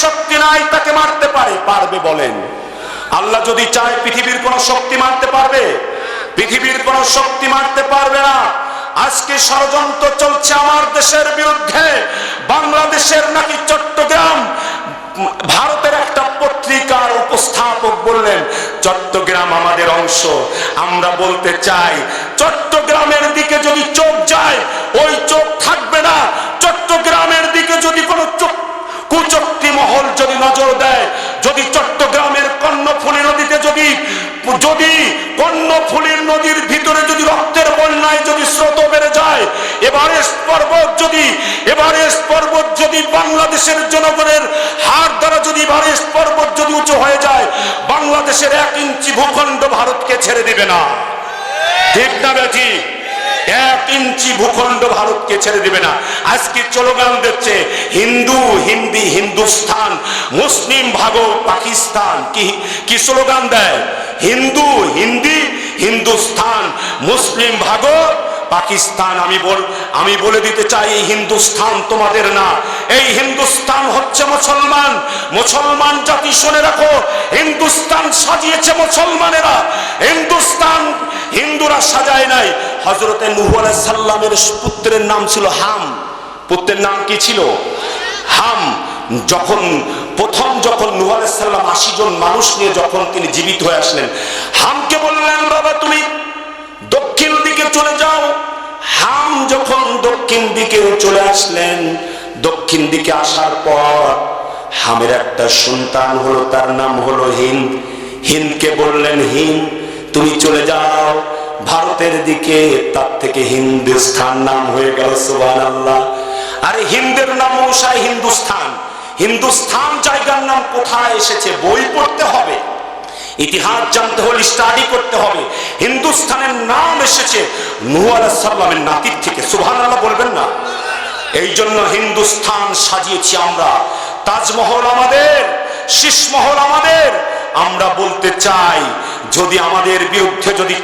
শক্তি নাই তাকে মারতে পারবে বলেন? আল্লাহ যদি চায় পৃথিবীর কোন শক্তি মারতে পারবে? পৃথিবীর কোন শক্তি মারতে পারবে না। আজকে ষড়যন্ত্র চলছে আমার দেশের বিরুদ্ধে। বাংলাদেশের নাকি চট্টগ্রাম, ভারতের একটা পত্রিকার উপস্থাপক বললেন চট্টগ্রাম আমাদের অংশ। আমরা বলতে চাই চট্টগ্রামের দিকে যদি চোখ যায় ওই চোখ থাকবে না। চট্টগ্রামের দিকে যদি কোনো কুচক্রী মহল যদি নজর দেয়, যদি চট্টগ্রামের কর্ণফুলী নদীতে যদি কর্ণফুলীর নদীর ভিতরে যদি রক্তের বন্যায় যদি স্রোত বেড়ে যায়, এভারেস্ট পর্বত যদি বাংলাদেশের জনগণের হাড় দ্বারা যদি এভারেস্ট পর্বত যদি উঁচু হয়ে যায়, বাংলাদেশের 1 ইঞ্চি ভূখণ্ড ভারতকে ছেড়ে দিবে না। ঠিক না বেটি? 1 ইঞ্চি ভূখণ্ড ভারতকে ছেড়ে দিবে না। আজকে স্লোগান দিচ্ছে হিন্দু হিন্দি হিন্দুস্তান, মুসলিম ভাগো পাকিস্তান। কি স্লোগান দেয়? হিন্দু হিন্দি হিন্দুস্তান, মুসলিম ভাগো পাকিস্তান। আমি বলে দিতে চাই এই হিন্দুস্তান তোমাদের না, এই হিন্দুস্তান হচ্ছে মুসলমান জাতি। শুনে রাখো, হিন্দুস্তান সাজিয়েছে মুসলমানেরা, হিন্দুস্তান হিন্দুরা সাজায় নাই। হযরতে নূহ আলাইহিস সালামের পুত্রের নাম ছিল হাম। পুত্রের নাম কি ছিল? হাম। যখন নূহ আলাইহিস সালাম 80 জন মানুষ নিয়ে যখন তিনি জীবিত হয়ে আসলেন, হামকে বললেন বাবা তুমি দক্ষিণ দিকে চলে যাও। হাম যখন দক্ষিণ দিকে চলে আসলেন, দক্ষিণ দিকে আসার পর হামের একটা সন্তান হলো, তার নাম হলো হিন্দ। হিন্দকে বললেন হিন্দ তুমি চলে যাও ভারতের দিকে। তার থেকে হিন্দুস্তান নাম হয়ে গেল। সুবহানাল্লাহ। আরে হিন্দের নাম অনুসারে হিন্দুস্তান জায়গার নাম কোথায় এসেছে বই পড়তে হবে, ইতিহাস জানতে হলে স্টাডি করতে হবে। হিন্দুস্তানের নাম এসেছে নূহ আলাইহিস সালামের নাতির থেকে। সুবহানাল্লাহ বলবেন না? এই জন্য হিন্দুস্তান সাজিয়েছি আমরা। তাজমহল আমাদের, শীষমহল আমাদের। আমরা বলতে চাই যদি আমাদের বিরুদ্ধে যদি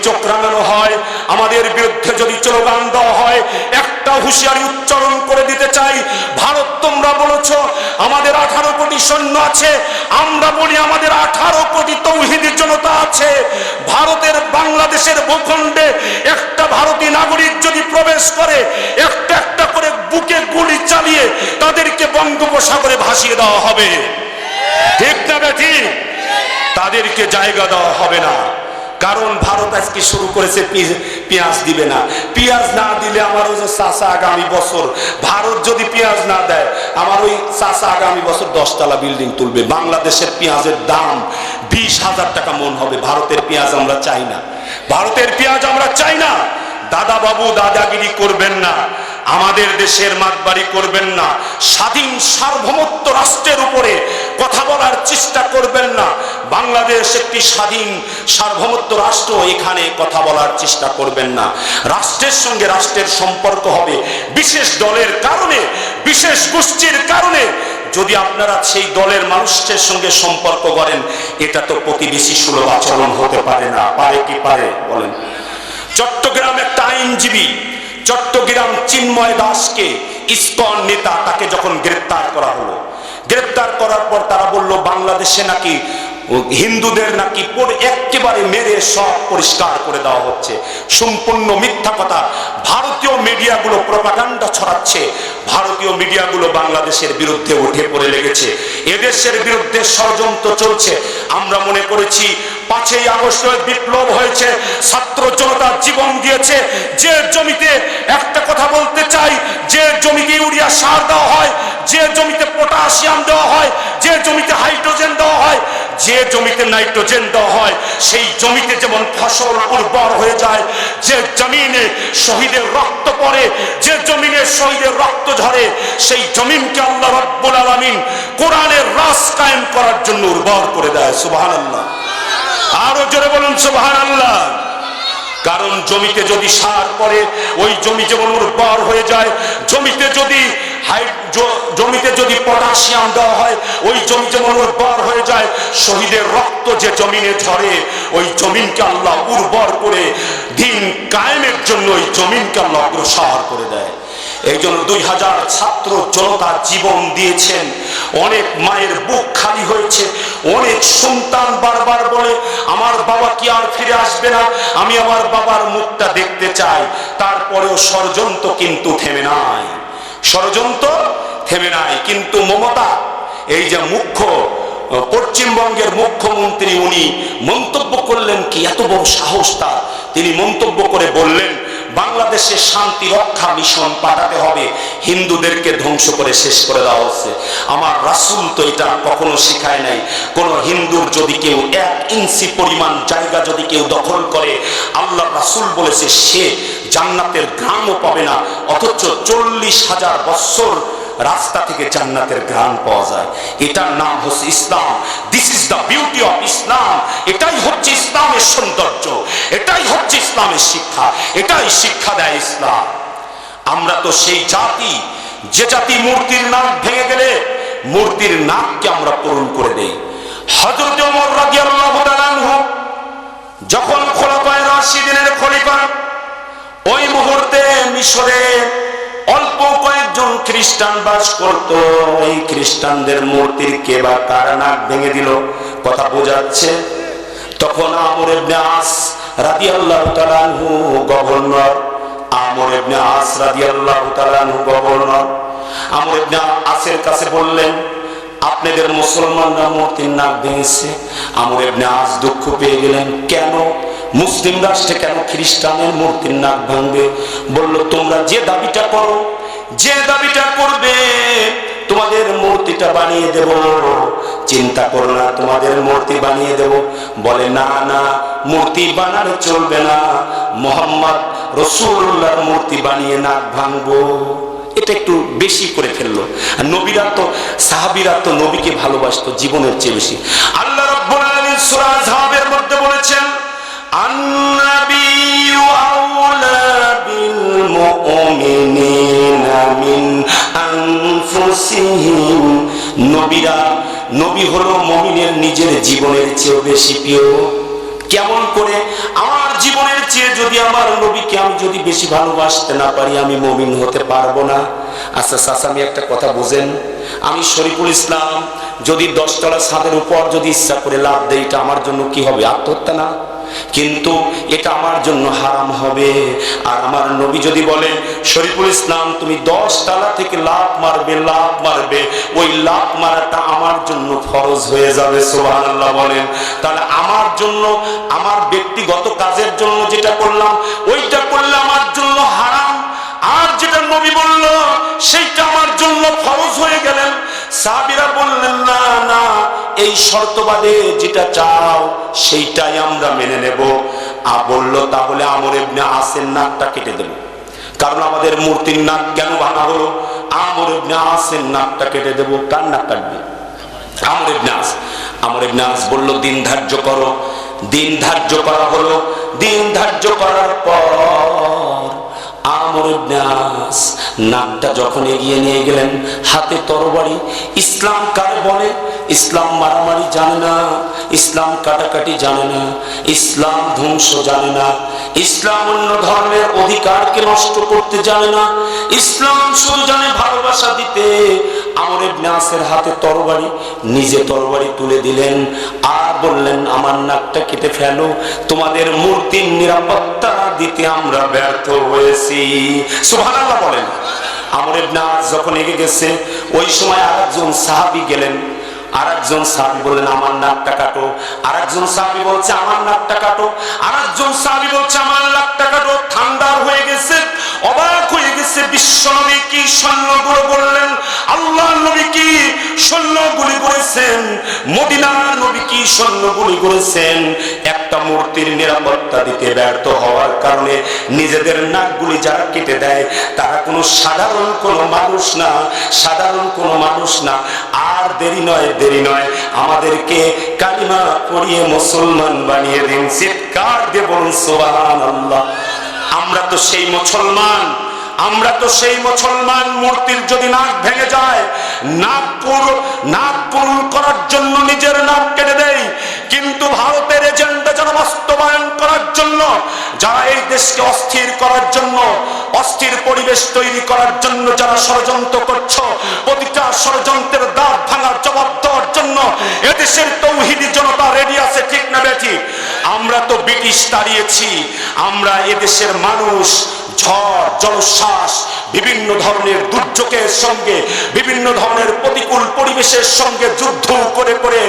চোখ রাঙানো হয়, আমাদের বিরুদ্ধে যদি স্লোগান দেওয়া হয়, একটা হুঁশিয়ারি উচ্চারণ করে দিতে চাই। ভারত তোমরা বলেছ আমাদের 18 কোটি সৈন্য আছে, আমরা বলি আমাদের 18 কোটি তৌহিদি জনতা আছে। ভারতের বাংলাদেশের ভূখণ্ডে একটা ভারতীয় নাগরিক যদি প্রবেশ করে, একটা করে বুকে গুলি চালিয়ে তাদেরকে বঙ্গোপসাগরে ভাসিয়ে দেওয়া হবে। ঠিক না বেটি? তাদেরকে জায়গা দেওয়া হবে না। কারণ ভারত আজকে শুরু করেছে পেঁয়াজ দিবে না। পেঁয়াজ না দিলে আমার ওই যে চাচা আগামী বছর, ভারত যদি পেঁয়াজ না দেয় আমার ওই চাচা আগামী বছর 10 তলা বিল্ডিং তুলবে। বাংলাদেশের পেঁয়াজের দাম 20,000 টাকা মন হবে। ভারতের পেঁয়াজ আমরা চাই না, ভারতের পেঁয়াজ আমরা চাই না। দাদা বাবু দাদাগিরি করবেন না, আমাদের দেশের মাতবাড়ি করবেন না, স্বাধীন সার্বভৌমত্ব রাষ্ট্রের উপরে কথা বলার চেষ্টা করবেন না। বাংলাদেশ একটি স্বাধীন সার্বভৌমত্ব রাষ্ট্র, এখানে কথা বলার চেষ্টা করবেন না। রাষ্ট্রের সঙ্গে রাষ্ট্রের সম্পর্ক হবে বিশেষ দলের কারণে, বিশেষ গোষ্ঠীর কারণে। যদি আপনারা সেই দলের মানুষের সঙ্গে সম্পর্ক করেন, এটা তো প্রতিবেশী সুলভ আচরণ হতে পারে না। পারে কি পারে বলেন? চট্টগ্রাম একটা আইনজীবী, চট্টগ্রাম চিন্ময় দাসকে ইসকন নেতা, তাকে যখন গ্রেপ্তার করা হলো, গ্রেপ্তার করার পর তারা বলল বাংলাদেশে নাকি হিন্দুদের নাকি একেবারে মেরে সব পরিষ্কার করে দেওয়া হচ্ছে। সম্পূর্ণ মিথ্যা কথা। ভারতীয় মিডিয়াগুলো প্রপাগান্ডা ছড়াচ্ছে, ভারতীয় মিডিয়াগুলো বাংলাদেশের বিরুদ্ধে উঠে পড়ে লেগেছে, এদেশের বিরুদ্ধে ষড়যন্ত্র চলছে। আমরা মনে করেছি 5ই আগস্টের বিপ্লব হয়েছে, ছাত্র জনতা জীবন দিয়েছে। যে জমিতে, একটা কথা বলতে চাই, যে জমিতে ইউরিয়া সার দেওয়া হয়, যে জমিতে পটাশিয়াম দেওয়া হয়, যে জমিতে হাইড্রোজেন দেওয়া হয়, যে জমিতে নাইট্রোজেন দেওয়া হয়, সেই জমিতে যেমন ফসল উর্বর হয়ে যায়, যে জমিনে শহীদের রক্ত পড়ে, যে জমিনে শহীদের রক্ত ঝরে, সেই জমিনকে আল্লাহ রাব্বুল আলামিন কোরআনের রাজ কায়েম করার জন্য উর্বর করে দেয়। সুবহানাল্লাহ। আরো জোরে বলুন সুবহানাল্লাহ। কারণ জমিতে যদি সার পড়ে ওই জমি যেমন উর্বর হয়ে যায়, জমিতে যদি পটাশিয়াম দেওয়া হয় ওই জমি যেমন উর্বর হয়ে যায়, শহীদের রক্ত যে জমিনে ঝরে ওই জমিনকে আল্লাহ উর্বর করে দিন কায়েমের জন্য ওই জমিনকে আল্লাহ অগ্রসর করে দেয়। এই জন্য 2000 ছাত্র জনতা জীবন দিয়েছেন। অনেক মায়ের বুক খালি হয়েছে, অনেক সন্তান বারবার বলে আমার বাবা কি আর ফিরে আসবে না, আমি আমার বাবার মুখটা দেখতে চাই। তারপরেও ষড়যন্ত্র কিন্তু থেমে নাই, ষড়যন্ত্র থেমে নাই। কিন্তু মমতা, এই যে পশ্চিমবঙ্গের মুখ্যমন্ত্রী, উনি মন্তব্য করলেন কি, এত বড় সাহস তার, তিনি মন্তব্য করে বললেন বাংলাদেশে শান্তি রক্ষা মিশন পাঠাতে হবে, হিন্দুদেরকে ধ্বংস করে শেষ করে দেওয়া হচ্ছে। আমার রাসূল তো এটা কখনো শিখায় নাই। কোন হিন্দুর যদি কেউ 1 ইঞ্চি পরিমাণ জায়গা যদি কেউ দখল করে, আল্লাহ রাসূল বলেছে সে জান্নাতের ঘ্রাণও পাবে না, অথচ 40,000 বছর রাস্তা থেকে জান্নাতের ঘ্রাণ পাওয়া যায়। এটার নাম হচ্ছে ইসলাম। This is the beauty of Islam. এটাই হচ্ছে ইসলামের সৌন্দর্য, এটাই হচ্ছে ইসলামের শিক্ষা, এটাই শিক্ষা দেয় ইসলাম। আমরা তো সেই জাতি, যে জাতি মূর্তির নাক ভেঙে গেলে মূর্তির নাককে আমরা পূরণ করে দেই। হযরত ওমর রাদিয়াল্লাহু তাআলা আনহু যখন খোলাফায়ে রাশিদিনের খলিফা, ওই মুহূর্তে মিশরে অল্প কয়েকজন খ্রিস্টান বাস করত। এই খ্রিস্টানদের মূর্তির কে বা কার নাক ভেঙে দিল, কথা বোঝাচ্ছে। তখন আমর ইবনে আস রাদিয়াল্লাহু তাআলা আনহু গভর্নর, আমর ইবনে আস রাদিয়াল্লাহু তাআলা আনহু গভর্নর। আমর ইবনে আসের কাছে বললেন আপনাদের মুসলমানরা মূর্তির নাক ভেঙেছে। আমর ইবনে আস দুঃখ পেয়ে গেলেন, কেন মুসলিম রাষ্ট্রে কেন খ্রিস্টানের মূর্তির নাক ভাঙবে? বলল তোমরা যে দাবিটা করো, যে দাবিটা করবে তোমাদের মূর্তিটা বানিয়ে দেব, চিন্তা করো না, তোমাদের মূর্তি বানিয়ে দেব। বলে না না, মূর্তি বানালে চলবে না, মুহাম্মদ রাসূলুল্লাহর মূর্তি বানিয়ে নাক ভাঙবো। এটা একটু বেশি করে ফেললো। আর নবীরা তো, সাহাবীরা তো নবীকে ভালোবাসতো জীবনের চেয়ে বেশি। আল্লাহ রাব্বুল আলামিন সূরা আযহাবের মধ্যে বলেছেন আন-নাবিয়্যু আওলা বিল মুমিনিনা মিন আনফুসিহিম। নবী হলো মুমিনের নিজের জীবনের চেয়ে বেশি প্রিয়। কেমন করে? আমার জীবনের চেয়ে যদি আমার নবীকে আমি যদি বেশি ভালোবাসতে না পারি, আমি মুমিন হতে পারবো না। আচ্ছা চাচা, আমি একটা কথা বুঝেন, আমি শরীফুল ইসলাম যদি 10 তলা ছাদের উপর যদি ইচ্ছা করে লাভ দেই, এটা আমার জন্য কি হবে? আত্মহত্যা না? কিন্তু এটা আমার জন্য হারাম হবে। আর আমার নবী যদি বলে শরীফুল ইসলাম তুমি 10 তলা থেকে লাফ মারবে, ওই লাফ মারাটা আমার জন্য ফরজ হয়ে যাবে। সুবহানাল্লাহ বলেন। তাহলে আমার জন্য, আমার ব্যক্তিগত কাজের জন্য যেটা করলাম, ওইটা করলে আমার জন্য হারাম, আর যেটা নবী বলল সেইটা আমার জন্য ফরজ হয়ে গেলেন। সাহাবীরা বললেন না না, এই শর্তবাদে যেটা চাও সেইটাই আমরা মেনে নেব। বলল তাহলে আমর ইবনে আসের নাকটা কেটে দেব। কারণ আমাদের মূর্তির নাক কেন ভাঙা হলো? আমর ইবনে আসের নাকটা কেটে দেব। কার নাক কাটবে? আমর ইবনে আস। আমর ইবনে আস বলল দিন ধার্য করো। দিন ধার্য করা হলো। দিন ধার্য করার পর আমর ইবনে আস নাকটা যখন এগিয়ে নিয়ে গেলেন, হাতে তরবারি। ইসলাম কারে বলে? ইসলাম মারামারি জানে না, ইসলাম কাটাকাটি জানে না, ইসলাম ধ্বংস জানে না, ইসলাম অন্য ধর্মের অধিকারকে নষ্ট করতে জানে না, ইসলাম শুধু জানে ভালোবাসা দিতে। আমর ইবনে আসের হাতে তরবারি, নিজে তরবারি তুলে দিলেন আর বললেন আমার নাকটা কেটে ফেলো, তোমাদের মূর্তির নিরাপত্তা দিতে আমরা ব্যর্থ হয়েছি। সুবহানাল্লাহ বলেন। আমর ইবনে আস যখন এগিয়ে গেছে, ওই সময় আরেকজন সাহাবী গেলেন। আরেকজন সাহাবী বললেন আমার নাকটা কাটো। আরেকজন সাহাবী বলছে আমার নাকটা কাটো। আরেকজন সাহাবী বলছে আমার নাকটা কাটো। ঠান্ডা হয়ে গেছে, অবাক হয়ে গেছে। বিশ্বনবী কি সৈন্যগুলো বললেন, আল্লাহর নবী কি সৈন্যগুলি করেছেন, মদিনার নবী কি সৈন্যগুলি করেছেন। একটা মূর্তির নিরাপত্তা দিতে ব্যর্থ হওয়ার কারণে নিজেদের নাকগুলি যারা কেটে দেয় তারা কোনো সাধারণ কোনো মানুষ না, সাধারণ কোনো মানুষ না। আর দেরি নয়, দেরি নয়, আমাদেরকে কালিমা পড়িয়ে মুসলমান বানিয়ে দিন। চিৎকার দিয়ে বলুন সুবহানাল্লাহ। আমরা তো সেই মুসলমান, আমরা তো সেই মুসলমান। মূর্তির যদি নাক ভেঙে যায়, নাক পূরণ করার জন্য নিজের নাক কেটে দেয়, কিন্তু ভারতের এজেন্ডা যেন বাস্তবায়ন করার জন্য যারা এই দেশকে অস্থির করার জন্য, অস্থির পরিবেশ তৈরি করার জন্য যারা ষড়যন্ত্র করছো, প্রতিটা ষড়যন্ত্রের দাঁত ভাঙার জবাব দেওয়ার জন্য এদেশের তৌহিদি জনতা রেডি আছে, ঠিক না বেঠিক? আমরা তো ব্রিটিশ তাড়িয়েছি, আমরা এদেশের মানুষ ঝড় জলোচ্ছ্বাস বিভিন্ন ধরনের দুর্যোগের সঙ্গে, বিভিন্ন ধরনের প্রতিকূল পরিবেশের সঙ্গে যুদ্ধ করে করে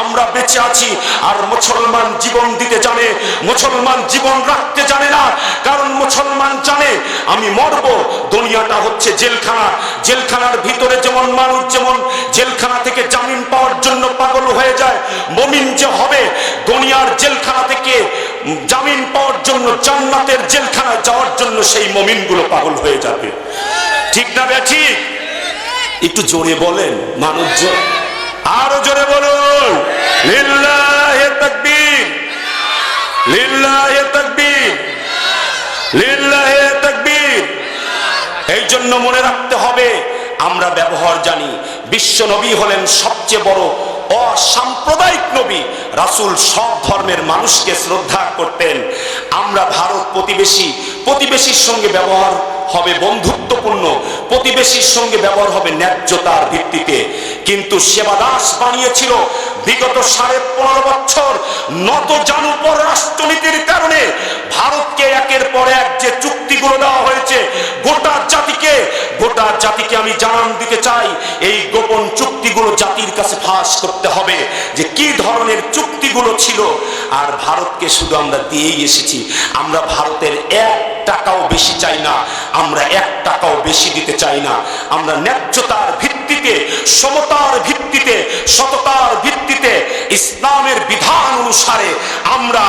আমরা বেঁচে আছি। আর মুসলমান জীবন দিতে জানে, মুসলমান জীবন রাখতে জানে না। কারণ মুসলমান জানে আমি মরব, দুনিয়াটা হচ্ছে জেলখানা, জেলখানার ভিতরে যেমন মানুষ যেমন জেলখানা থেকে জামিন পাওয়ার জন্য পাগল হয়ে যায়, মুমিন যে হবে দুনিয়ার জেলখানা থেকে জামিন পাওয়ার জন্য জান্নাতের জেলখানায় যাওয়ার জন্য সেই মুমিনগুলো পাগল হয়ে যাবে, ঠিক না বেঠিক? একটু জোরে বলেন মানুষজন, আরো জোরে বলুন লিল্লাহে তাকবীর, লিল্লাহে তাকবীর, লিল্লাহে তাকবীর। এই জন্য মনে রাখতে হবে আমরা ব্যবহার জানি। বিশ্ব নবী হলেন সবচেয়ে বড় অসাম্প্রদায়িক নবী। রাসূল সব ধর্মের মানুষকে শ্রদ্ধা করতেন। আমরা ভারত প্রতিবেশী, প্রতিবেশীর সঙ্গে ব্যবহার হবে বন্ধুত্বপূর্ণ, প্রতিবেশীর সঙ্গে ব্যবহার হবে ন্যায্যতার ভিত্তিতে। কিন্তু সেবাদাস বানিয়েছিল বিগত 15.5 বছর নত জানু পররাষ্ট্রনীতির কারণে ভারতকে একের পর এক যে চুক্তিগুলো দেওয়া হয়েছে গোটা জাতিকে আমি জানান দিতে চাই, এই গোপন চুক্তিগুলো জাতির কাছে ফাঁস করতে হবে যে কি ধরনের চুক্তিগুলো ছিল। আর ভারতকে শুধু আমরা দিয়েই এসেছি, আমরা ভারতের 1 টাকাও বেশি চাই না, আমরা 1 টাকাও বেশি দিতে চাই না। আমরা ন্যায্যতার ভিত্তিতে, সমতার ভিত্তিতে, সততার ভিত্তিতে, ইসলামের বিধান অনুসারে আমরা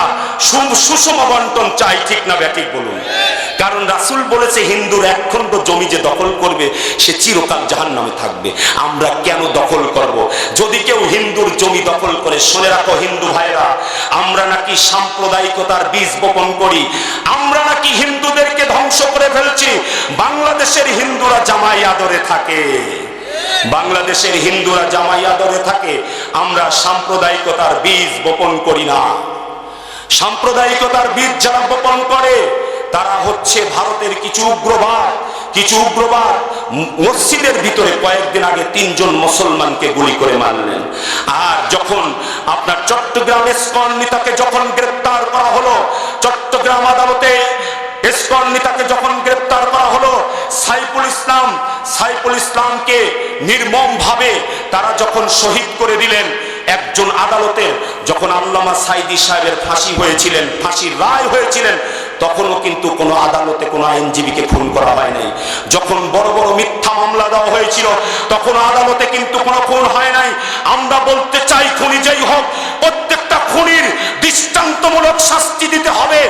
সুষম বন্টন চাই, ঠিক না বেঠিক বলুন? কারণ রাসূল বলেছে হিন্দুর 1 খণ্ড জমি যে দখল করবে সে চিরকাল জাহান্নামে থাকবে। আমরা কেন দখল করব? যদি কেউ হিন্দুর জমি দখল করে, শুনে রাখো হিন্দু ভাইরা, আমরা নাকি সাম্প্রদায়িকতার বীজ বপন করি, আমরা নাকি হিন্দুদেরকে ধ্বংস করে ফেলছি। বাংলাদেশের হিন্দুরা জামাই আদরে থাকে, বাংলাদেশের হিন্দুরা জামাই আদরে থাকে। আমরা সাম্প্রদায়িকতার বীজ বপন করি না। সাম্প্রদায়িকতার বীজ যারা বপন করে তারা হচ্ছে ভারতের কিছু উগ্রবাদ। মসজিদের ভিতরে কয়েকদিন আগে 3 জন মুসলমানকে গুলি করে মারলেন। আর যখন আপনার চট্টগ্রাম ইসকন নেতাকে যখন গ্রেফতার করা হলো, চট্টগ্রাম আদালতে ইসকন নেতাকে যখন গ্রেফতার করা হলো, সাইফুল ইসলামকে নির্মমভাবে তারা যখন শহীদ করে দিলেন, একজন আদালতের যখন আল্লামা সাইদি সাহেবের ফাঁসি হয়েছিলেন, ফাঁসির রায় হয়েছিলেন, তখনও কিন্তু কোনো আদালতে কোনো আইনজীবীকে খুন করা হয় নাই। যখন বড় বড় মিথ্যা মামলা দেওয়া হয়েছিল তখন আদালতে কিন্তু কোনো খুন হয় নাই। আমরা বলতে চাই খুনি যেই হোক, প্রত্যেকটা খুনির দৃষ্টান্তমূলক শাস্তি দিতে হবে।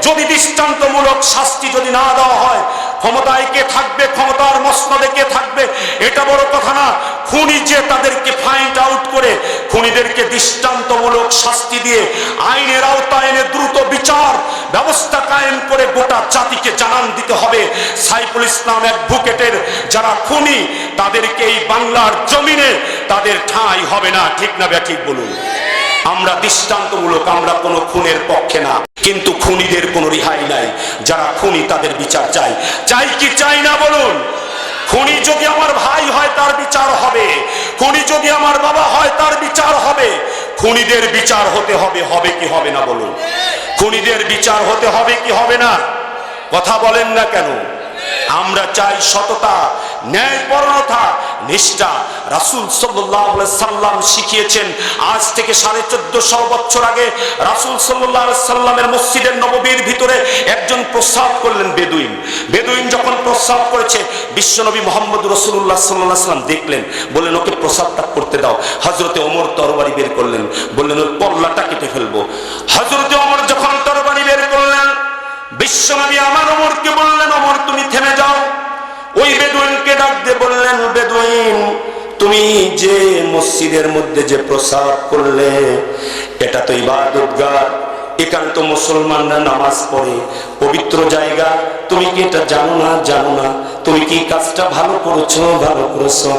যদি দৃষ্টান্তমূলক শাস্তি যদি না দেওয়া হয়, ক্ষমতায় কে থাকবে, ক্ষমতার মসনদে কে থাকবে, এটা বড় কথা না। খুনি যে তাদেরকে ফাইন্ড আউট করে খুনিদেরকে দৃষ্টান্তমূলক শাস্তি দিয়ে আইনের আওতায় এনে দ্রুত বিচার ব্যবস্থা কায়েম করে গোটা জাতিকে জানান দিতে হবে সাইফুল ইসলাম অ্যাডভোকেটের যারা খুনি তাদেরকে এই বাংলার জমিনে তাদের ঠাঁই হবে না, ঠিক না বেঠিক বলুন? আমরা দৃষ্টান্তমূলক, আমরা কোনো খুনের পক্ষে না, কিন্তু খুনিদের কোনো রেহাই নাই। যারা খুনি তাদের বিচার চাই, চাই কি চাই না বলুন? খুনি যদি আমার ভাই হয় তার বিচার হবে, খুনি যদি আমার বাবা হয় তার বিচার হবে। খুনিদের বিচার হতে হবে, হবে কি হবে না বলুন? খুনিদের বিচার হতে হবে কি হবে না? কথা বলেন না কেন? আমরা চাই সততা, ন্যায়পরায়ণতা, নিষ্ঠা। রাসূল সাল্লাল্লাহু আলাইহি সাল্লাম শিখিয়েছেন, আজ থেকে 1450 বছর আগে রাসূল সাল্লাল্লাহু আলাইহি সাল্লামের মসজিদের নববীর ভিতরে একজন প্রস্রাব করলেন, বেদুইন যখন প্রস্রাব করেছে বিশ্বনবী মুহাম্মদ রাসূলুল্লাহ সাল্লাল্লাহু আলাইহি সাল্লাম দেখলেন, বললেন ওকে প্রস্রাবটা করতে দাও। হযরতে ওমর তরবারি বের করলেন, বললেন ওর পল্লাটা কেটে ফেলবো। হযরতে ওমর যখন তরবারি বের করলেন, বিশ্বনবী আমার ওমরকে বললেন, ওমর তুমি থেমে যাও। ওই বেদুইনকে ডাক দিয়ে বললেন, বেদুইন তুমি যে মসজিদের মধ্যে যে প্রস্রাব করলে এটা তো ইবাদতগাহ, এখানে তো মুসলমানরা নামাজ পড়ে, পবিত্র জায়গা, তুমি কি এটা জানো না? জানো না? তুমি কি কাজটা ভালো করেছো? ভালো করেছো।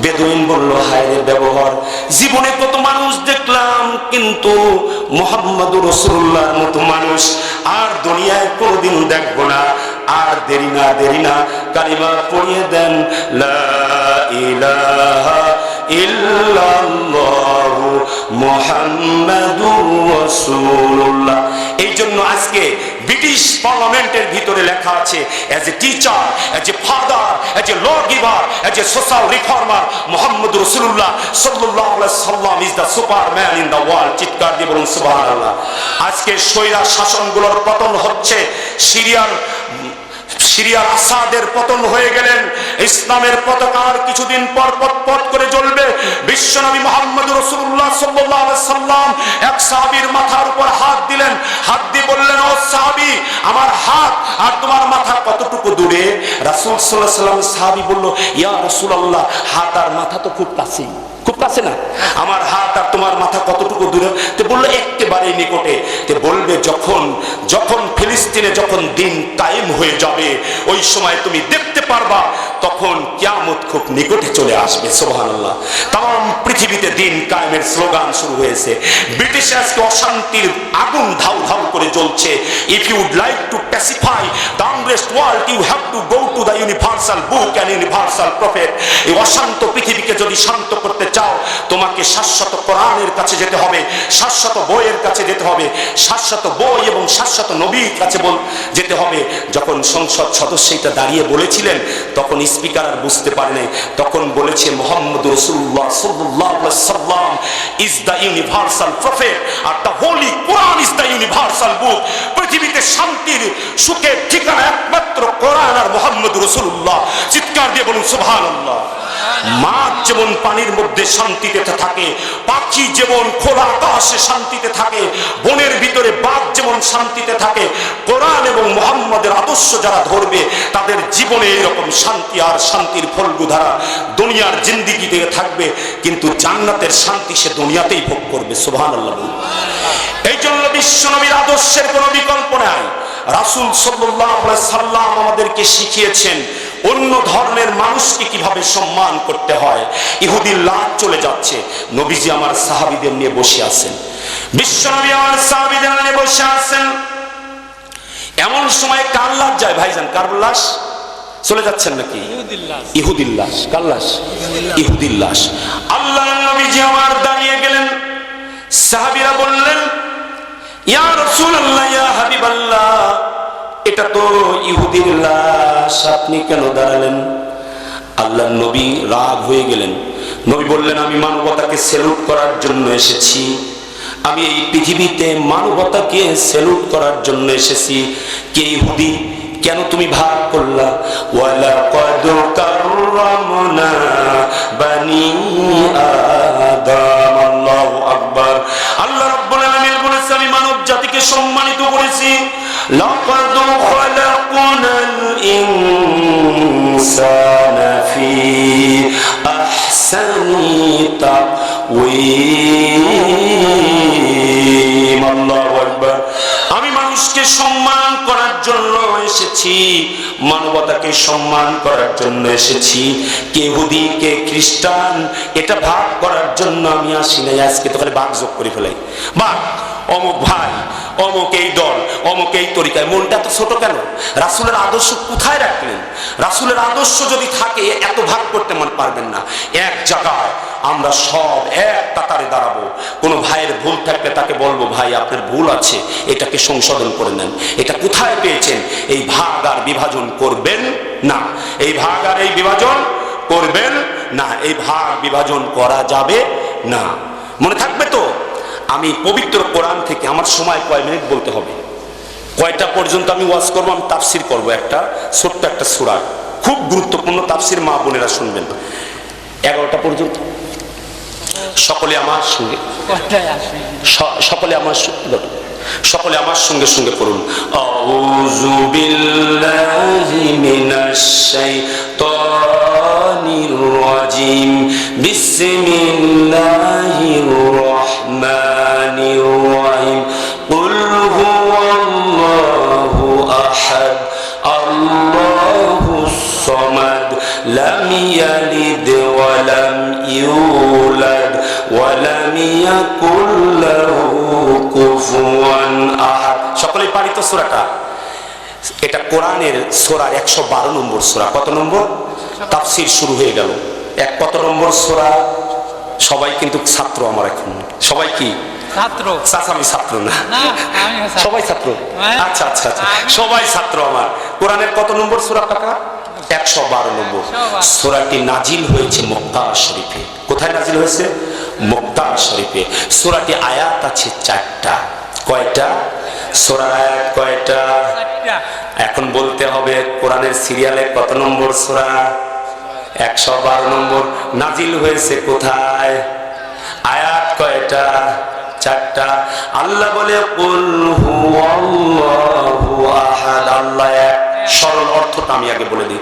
বেদুইন বলল, হায় রে ব্যবহার, জীবনে কত মানুষ দেখলাম, কিন্তু মুহাম্মদুর রাসূলুল্লাহর মতো মানুষ আর দুনিয়ায় কোনোদিন দেখবো না। আর দেরি না কালিমা পড়িয়ে দেন, লা ইলাহা ইল্লাল্লাহু মুহাম্মাদুর রাসূলুল্লাহ। এই জন্য আজকে ব্রিটিশ পার্লামেন্টের ভিতরে লেখা আছে, as a teacher, as a father, as a law giver, as a social reformer, মুহাম্মদুর রাসূলুল্লাহ সাল্লাল্লাহু আলাইহি সাল্লাম is the superman in the world. চিৎকার দিয়ে বলুন সুবহানাল্লাহ। আজকে স্বৈরা শাসনগুলোর পতন হচ্ছে, সিরিয়ার আসাদের পতন হয়ে গেলেন, ইসলামের পতাকার কিছুদিন পর পট করে জ্বলবে। বিশ্বনবী মুহাম্মদ রাসূলুল্লাহ সাল্লাল্লাহু আলাইহি সাল্লাম এক সাহাবীর মাথার উপর হাত দিলেন, হাত দিয়ে বললেন, ও সাহাবী, আমার হাত আর তোমার মাথা কতটুকু দূরে? রাসূল সাল্লাল্লাহু আলাইহি সাল্লাম, সাহাবী বলল, ইয়া রাসূলুল্লাহ, হাত আর মাথা তো খুব কাছেই, খুব কাছে না, আমার হাত আর তোমার মাথা কতটুকু দূরে? তে বললো একেবারে নিকটে। তে বলবে, যখন ফিলিস্তিনে যখন দিন কায়েম হয়ে যাবে, ওই সময় তুমি দেখতে পারবা, তখন কিয়ামত খুব নিকটে চলে আসবে। সুবহানাল্লাহ। তাম পৃথিবীতে দিন কায়েমের স্লোগান শুরু হয়েছে। ব্রিটিশ আজকে অশান্তির আগুন ধাউ ধাউ করে জ্বলছে। If you would like to pacify the unrest world, you have to go to the universal book and universal prophet. এই অশান্ত পৃথিবীকে যদি শান্ত করতে চাও, তোমাকে শাশ্বত কোরআনের কাছে যেতে হবে, শাশ্বত বইয়ের কাছে যেতে হবে, শাশ্বত বই এবং শাশ্বত নবীর কাছে যেতে হবে। যখন সংসদ সদস্য এটা দাঁড়িয়ে বলেছিলেন, তখন স্পিকার আর বুঝতে পারে নাই, তখন বলেছে, মুহাম্মদুর রাসূলুল্লাহ সাল্লাল্লাহু আলাইহি সাল্লাম ইজ দ্য ইউনিভার্সাল প্রফেট আর the holy Quran is the universal book. পৃথিবীতে শান্তির সুখের ঠিকানা একমাত্র কোরআন আর মুহাম্মদুর রাসূলুল্লাহ। চিৎকার দিয়ে বলুন সুবহানাল্লাহ। মাছ যেমন পানির মধ্যে শান্তিতে থাকে, পাখি যেমন খোলা আকাশে শান্তিতে থাকে, বনের ভিতরে বাঘ যেমন শান্তিতে থাকে, কোরআন এবং মুহাম্মদের আদর্শ যারা ধরবে, তাদের জীবনে এইরকম শান্তি আর শান্তির ফলগুধারা দুনিয়ার জিন্দেগিতে থাকবে, কিন্তু জান্নাতের শান্তি সে দুনিয়াতেই ভোগ করবে। সুবহানাল্লাহ। এই জন্য বিশ্বনবীর আদর্শের কোনো বিকল্প নাই। রাসূল সাল্লাল্লাহু আলাইহি সাল্লাম আমাদেরকে শিখিয়েছেন অন্য ধর্মের মানুষকে কিভাবে সম্মান করতে হয়। ইহুদির লাট চলে যাচ্ছে, নবীজি আমার সাহাবীদের নিয়ে বসে আছেন, বিশ্বনবী আমার সাহাবীদের নিয়ে বসে আছেন। এমন সময় কার লাশ যায় ভাইজান? কার লাশ চলে যাচ্ছেন নাকি? ইহুদির লাশ। কার লাশ? ইহুদির লাশ। আল্লাহর নবীজি আমার দাঁড়িয়ে গেলেন, সাহাবীরা বললেন, ইয়া রাসূলুল্লাহ, ইয়া হাবিবাল্লাহ, এটা তো ইহুদির লাশ, আপনি কেন দাঁড়ালেন? আল্লাহর নবী রাগ হয়ে গেলেন। নবী বললেন, আমি মানবতাকে স্যালুট করার জন্য এসেছি, আমি এই পৃথিবীতে মানবতাকে স্যালুট করার জন্য এসেছি। কে ইহুদি? কেন তুমি ভাগ করলা? ওয়ালাকাদ কাররামনা বানি আদম। আল্লাহু আকবার। আল্লাহ রাব্বুল আলামিন বলেছেন, আমি মানব জাতিকে সম্মানিত করেছি। লাকাদ খালাকনাল ইনসানা ফি আহসানি তাকওয়ীম। আল্লাহু আকবার। আমি মানুষকে সম্মান করার জন্য এসেছি, মানবতাকে সম্মান করার জন্য এসেছি। কে ইহুদি কে খ্রিস্টান এটা ভাগ করার জন্য আমি আসি নাই। আজকে তো খালি ভাগ যোগ করে ফেলাই, ভাগ অমুক ভাই, অমুক এই দল, অমুক এই তরিকায়। মনটা তো ছোট কেন? রাসূলের আদর্শ কোথায় রাখলেন? রাসূলের আদর্শ যদি থাকে এত ভাগ করতে পারবেন না। এক জায়গায় আমরা সব এক কাতারে দাঁড়াবো। কোনো ভাইয়ের ভুল থাকলে তাকে বলবো, ভাই আপনার ভুল আছে, এটাকে সংশোধন করে নেন। এটা কোথায় পেয়েছেন? এই ভাগ আর বিভাজন করবেন না, এই ভাগ আর এই বিভাজন করবেন না, এই ভাগ বিভাজন করা যাবে না। মনে থাকবে তো? আমি পবিত্র কোরআন থেকে, আমার সময় কয় মিনিট বলতে হবে, কয়টা পর্যন্ত আমি ওয়াজ করবো, আমি তাফসির করবো। একটা ছোট্ট একটা সূরা, খুব গুরুত্বপূর্ণ তাফসির, মা বোনেরা শুনবেন। 11টা পর্যন্ত সকলে আমার সঙ্গে, সকলে আমার সঙ্গে সঙ্গে পড়ুন। আউযু বিল্লাহি মিনাশ শাইতানির রাজিম। বিসমিল্লাহির রহমানির রহিম। কুল يلد ولم يولد ولم يكن له كفوا أحد। সকলেই পারি তো সূরাটা? এটা কোরআনের সূরা 112 নম্বর সূরা। কত নম্বর? তাফসীর শুরু হয়ে গেল। কত নম্বর সূরা? সবাই কিন্তু ছাত্র আমার, এখন সবাই কি ছাত্র? আমি ছাত্র না, সবাই ছাত্র। আচ্ছা আচ্ছা আচ্ছা, সবাই ছাত্র আমার। কোরআনের কত নম্বর সূরা কাকা? 112 নম্বর। সূরাটি নাজিল হয়েছে মক্কা শরীফে। কোথায় নাজিল হয়েছে? মক্কা শরীফে। সূরাটি আয়াত আছে 4টা। কয়টা? সূরার আয়াত কয়টা? এখন বলতে হবে কোরআনের সিরিয়ালে কত নম্বর সূরা? 112 নম্বর। নাজিল হয়েছে কোথায়? আয়াত কয়টা? 4টা। আল্লাহ বলে কুল হুয়াল্লাহু আহাদ, আল্লাহ এক। সরল অর্থটা আমি আগে বলে দিই।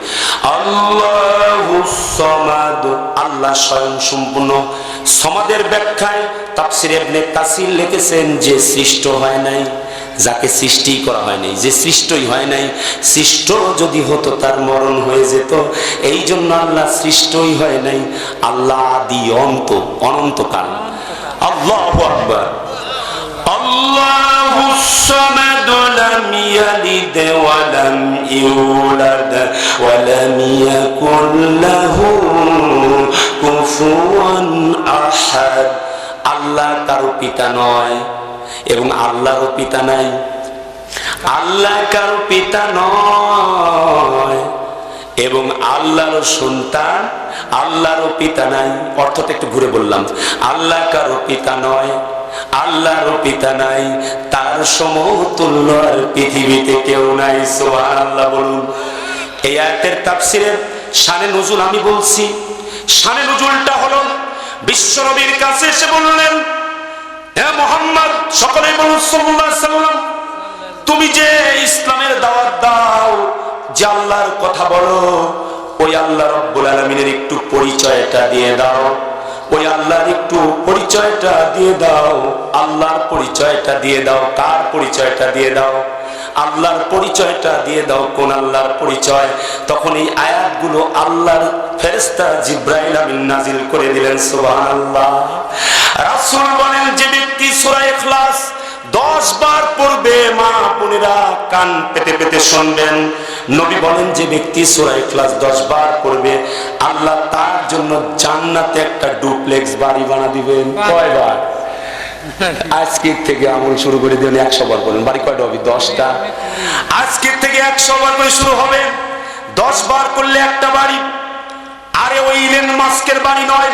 আল্লাহুস সামাদ, আল্লাহ স্বয়ং সম্পূর্ণ। সমাদের ব্যাখ্যায় তাফসীর ইবনে কাসির লিখেছেন যে সৃষ্ট হয় নাই, যাকে সৃষ্টি করা হয় নাই, যে সৃষ্টই হয় নাই। সৃষ্ট যদি হতো তার মরণ হয়ে যেত, এই জন্য আল্লাহ সৃষ্টই হয় নাই। আল্লাহ আদি অন্ত, অনন্তকাল। আল্লাহু আকবার। আল্লাহুস সামাদ লাম ইয়ালিদ ওয়া লাম ইউলাদ ওয়া লাম ইয়াকুল লাহু কুফুয়ান আহাদ। আল্লাহ কারো পিতা নয় এবং আল্লাহরও পিতা নাই। আল্লাহ কারো পিতা নয় এবং আল্লাহরও সন্তান, আল্লাহরও পিতা নাই। অর্থটা একটু ঘুরে বললাম। আল্লাহ কারো পিতা নয়, আল্লাহরও পিতা নাই, তার সমতুল্য আর পৃথিবীতে কেউ নাই। সুবহানাল্লাহ বলুন। এই আয়াতের তাফসীরের শানে নুজুল আমি বলছি। শানে নুজুলটা হলো বিশ্বনবীর কাছে এসে বললেন, হে মুহাম্মদ, সকলেই বলুন সাল্লাল্লাহু আলাইহি সাল্লাম, তুমি যে ইসলামের দাওয়াত দাও, যে আল্লাহর কথা বলো, ওই আল্লাহ রাব্বুল আলামিনের একটু পরিচয়টা দিয়ে দাও। ওই আল্লাহর একটু পরিচয়টা দিয়ে দাও। আল্লাহর পরিচয়টা দিয়ে দাও। কার পরিচয়টা দিয়ে দাও? আল্লাহর পরিচয়টা দিয়ে দাও। কোন আল্লাহর পরিচয়? তখন এই আয়াতগুলো আল্লাহর ফেরেশতা জিবরাইল আমিন নাজিল করে দিলেন। সুবহানাল্লাহ। রাসূল বলেন, যে ব্যক্তি সূরা ইখলাস 10 বার পড়বে, মা বোনেরা কান পেতে পেতে শুনবেন, নবী বলেন যে ব্যক্তি সূরা ইখলাস 10 বার পড়বে, আল্লাহ তার জন্য জান্নাতে একটা ডুপ্লেক্স বাড়ি বানা দিবেন। কয়বার? আজকে থেকে আমল শুরু করে দিবেন। 100 বার বলেন। বাড়ি কয়টা হবে? 10টা। আজকে থেকে 100 বার করে শুরু হবে। 10 বার করলে একটা বাড়ি। আরে ওই ইলেন মাস্কের বাড়ি নয়,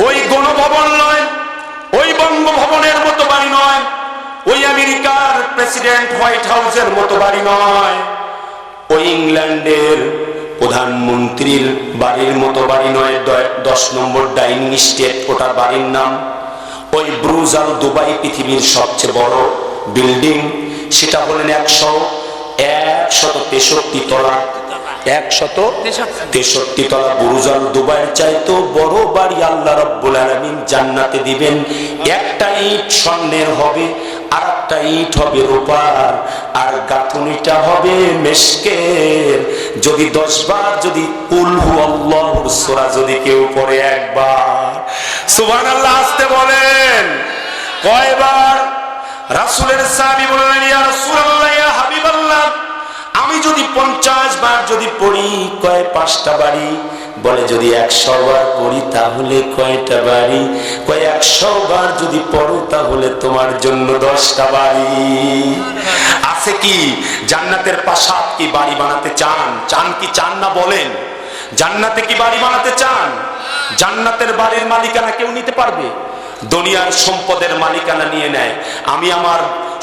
ওই গণভবন নয়, ওই বঙ্গভবনের মতো বাড়ি নয়, ওই আমেরিকার প্রেসিডেন্ট হোয়াইট হাউসের মতো বাড়ি নয়, ওই ইংল্যান্ডের প্রধানমন্ত্রীর বাড়ির মতো বাড়ি নয়। 10 নম্বর ডাইনিং স্টেট ওটার বাড়ির নাম। ওই ব্রুজ আল দুবাই পৃথিবীর সবচেয়ে বড় বিল্ডিং, সেটা হলেন 163 তলা। 163 তলা বুরুজ আল দুবাইয়ের চাইতো বড় বাড়ি আল্লাহ রাব্বুল আলামিন জান্নাতে দিবেন। একটা ইট স্বর্ণের হবে, আর একটা ইট হবে রূপার, আর গাঁথুনিটা হবে মেশকের। যদি 10 বার যদি কুল হুয়াল্লাহুর সূরা যদি কেউ পড়ে একবার, সুবহানাল্লাহ আসতে বলেন। কয়বার? রাসূলের সাহাবী বললেন, ইয়া রাসূলুল্লাহ, ইয়া হাবিবাল্লাহ, আমি যদি 50 বার যদি পড়ি, কয় 5টা বাড়ি। বলে যদি 100 বার পড়ি তাহলে কয়টা বাড়ি? কয় 100 বার যদি পড়ো তাহলে তোমার জন্য 10টা বাড়ি। আছে কি? জান্নাতের প্রাসাদ কি বাড়ি বানাতে চান? চান কি চান না বলেন? জান্নাতে কি বাড়ি বানাতে চান? জান্নাতের বাড়ির মালিকানা কেউ নিতে পারবে? দুনিয়ার সম্পদের মালিকানা নিয়ে নেয়। আমি আমার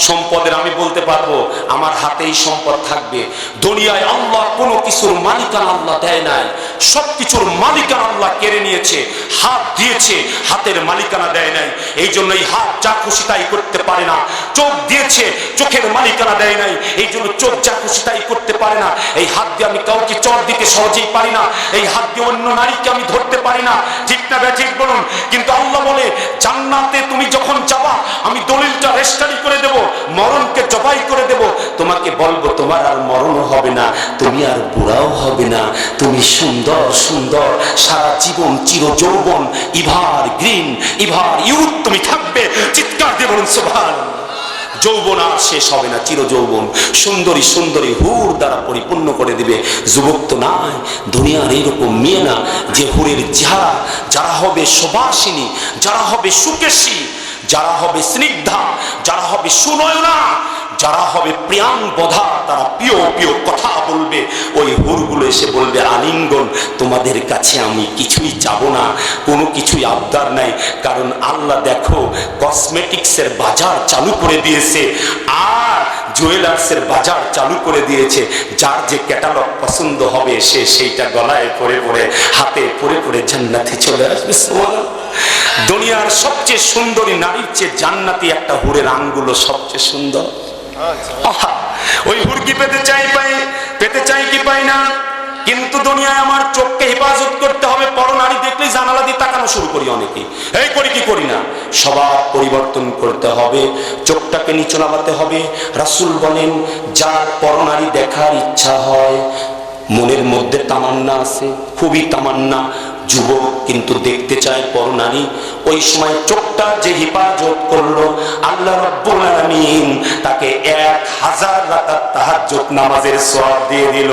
সম্পদের আমি বলতে পারবো আমার হাতেই সম্পদ থাকবে। দুনিয়ায় আল্লাহ কোনো কিছুর মালিকানা আল্লাহ দেয় নাই, সবকিছুর মালিকানা আল্লাহ কেড়ে নিয়েছে। হাত দিয়েছে, হাতের মালিকানা দেয় নাই। এই জন্য এই হাত যা খুশি তাই করতে পারে না। চোখ দিয়েছে, চোখের মালিকানা দেয় নাই। এই জন্য চোখ যা খুশি তাই করতে পারে না। এই হাত দিয়ে আমি কাউকে চড় দিতে সহজেই পারি না। এই হাত দিয়ে অন্য নারীকে আমি ধরতে পারি না। ঠিক না ব্যাঠিক বলুন? কিন্তু আল্লাহ বলে, জান্নাতে তুমি যখন যাবা আমি দলিলটা রেজিস্ট্রি করে দেবো। মরণকে জবাই করে দেব, তোমাকে বলবো তোমার আর মরণ হবে না, তুমি আর বুড়াও হবে না, তুমি সুন্দর সুন্দর সারা জীবন চির যৌবন, ইভার গ্রিন, ইভার ইউথ তুমি থাকবে। চিৎকার দিয়ে বলুন সুবহানাল্লাহ। যৌবন আর শেষ হবে না, চির যৌবন সুন্দরী সুন্দরী হুর দ্বারা পরিপূর্ণ করে দিবে। যুবক তো নাই, দুনিয়ার এইরকম মেয়ে না যে হুরের চেহারা, যারা হবে সুবাসিনী, যারা হবে সুকেশী, যারা হবে স্নিগ্ধা, যারা হবে সুনয়না, যারা হবে প্রিয়াঙ্গবধা, তারা প্রিয় প্রিয় কথা বলবে। ওই হুরগুলো এসে বলবে আলিঙ্গন, তোমাদের কাছে আমি কিছুই চাবো না, কোনো কিছুই আবদার নাই, কারণ আল্লাহ দেখো কসমেটিক্সের বাজার চালু করে দিয়েছে আর জুয়েলার্সের বাজার চালু করে দিয়েছে। যার যে ক্যাটালগ পছন্দ হবে সে সেইটা গলায় পরে পরে, হাতে পরে পরে জান্নাতে চলে আসবে। দুনিয়ার সবচেয়ে সুন্দরী নারীর চেয়ে জান্নাতি একটা হুরের আঙ্গুলো সবচেয়ে সুন্দর। ওই হুর কি পেতে চাই পাই, পেতে চাই কি পাই না, কিন্তু দুনিয়ায় আমার চোখকে হেফাজত করতে হবে। পর নারী দেখলেই জানালা দিয়ে তাকানো শুরু করি অনেকে, এই করি কি করি না। স্বভাব পরিবর্তন করতে হবে, চোখটাকে নিচু নামাতে হবে। রাসূল বলেন যার পর নারী দেখার ইচ্ছা হয়, মনের মধ্যে তামান্না আছে, খুবই তামান্না, যুবক কিন্তু দেখতে চায় পর নারী, ওই সময় চোখটা যে হেফাজত করলো আল্লাহ রাব্বুল আলামিন তাকে 1000 রাকাত তাহাজ্জুদ নামাজের সওয়াব দিয়ে দিল।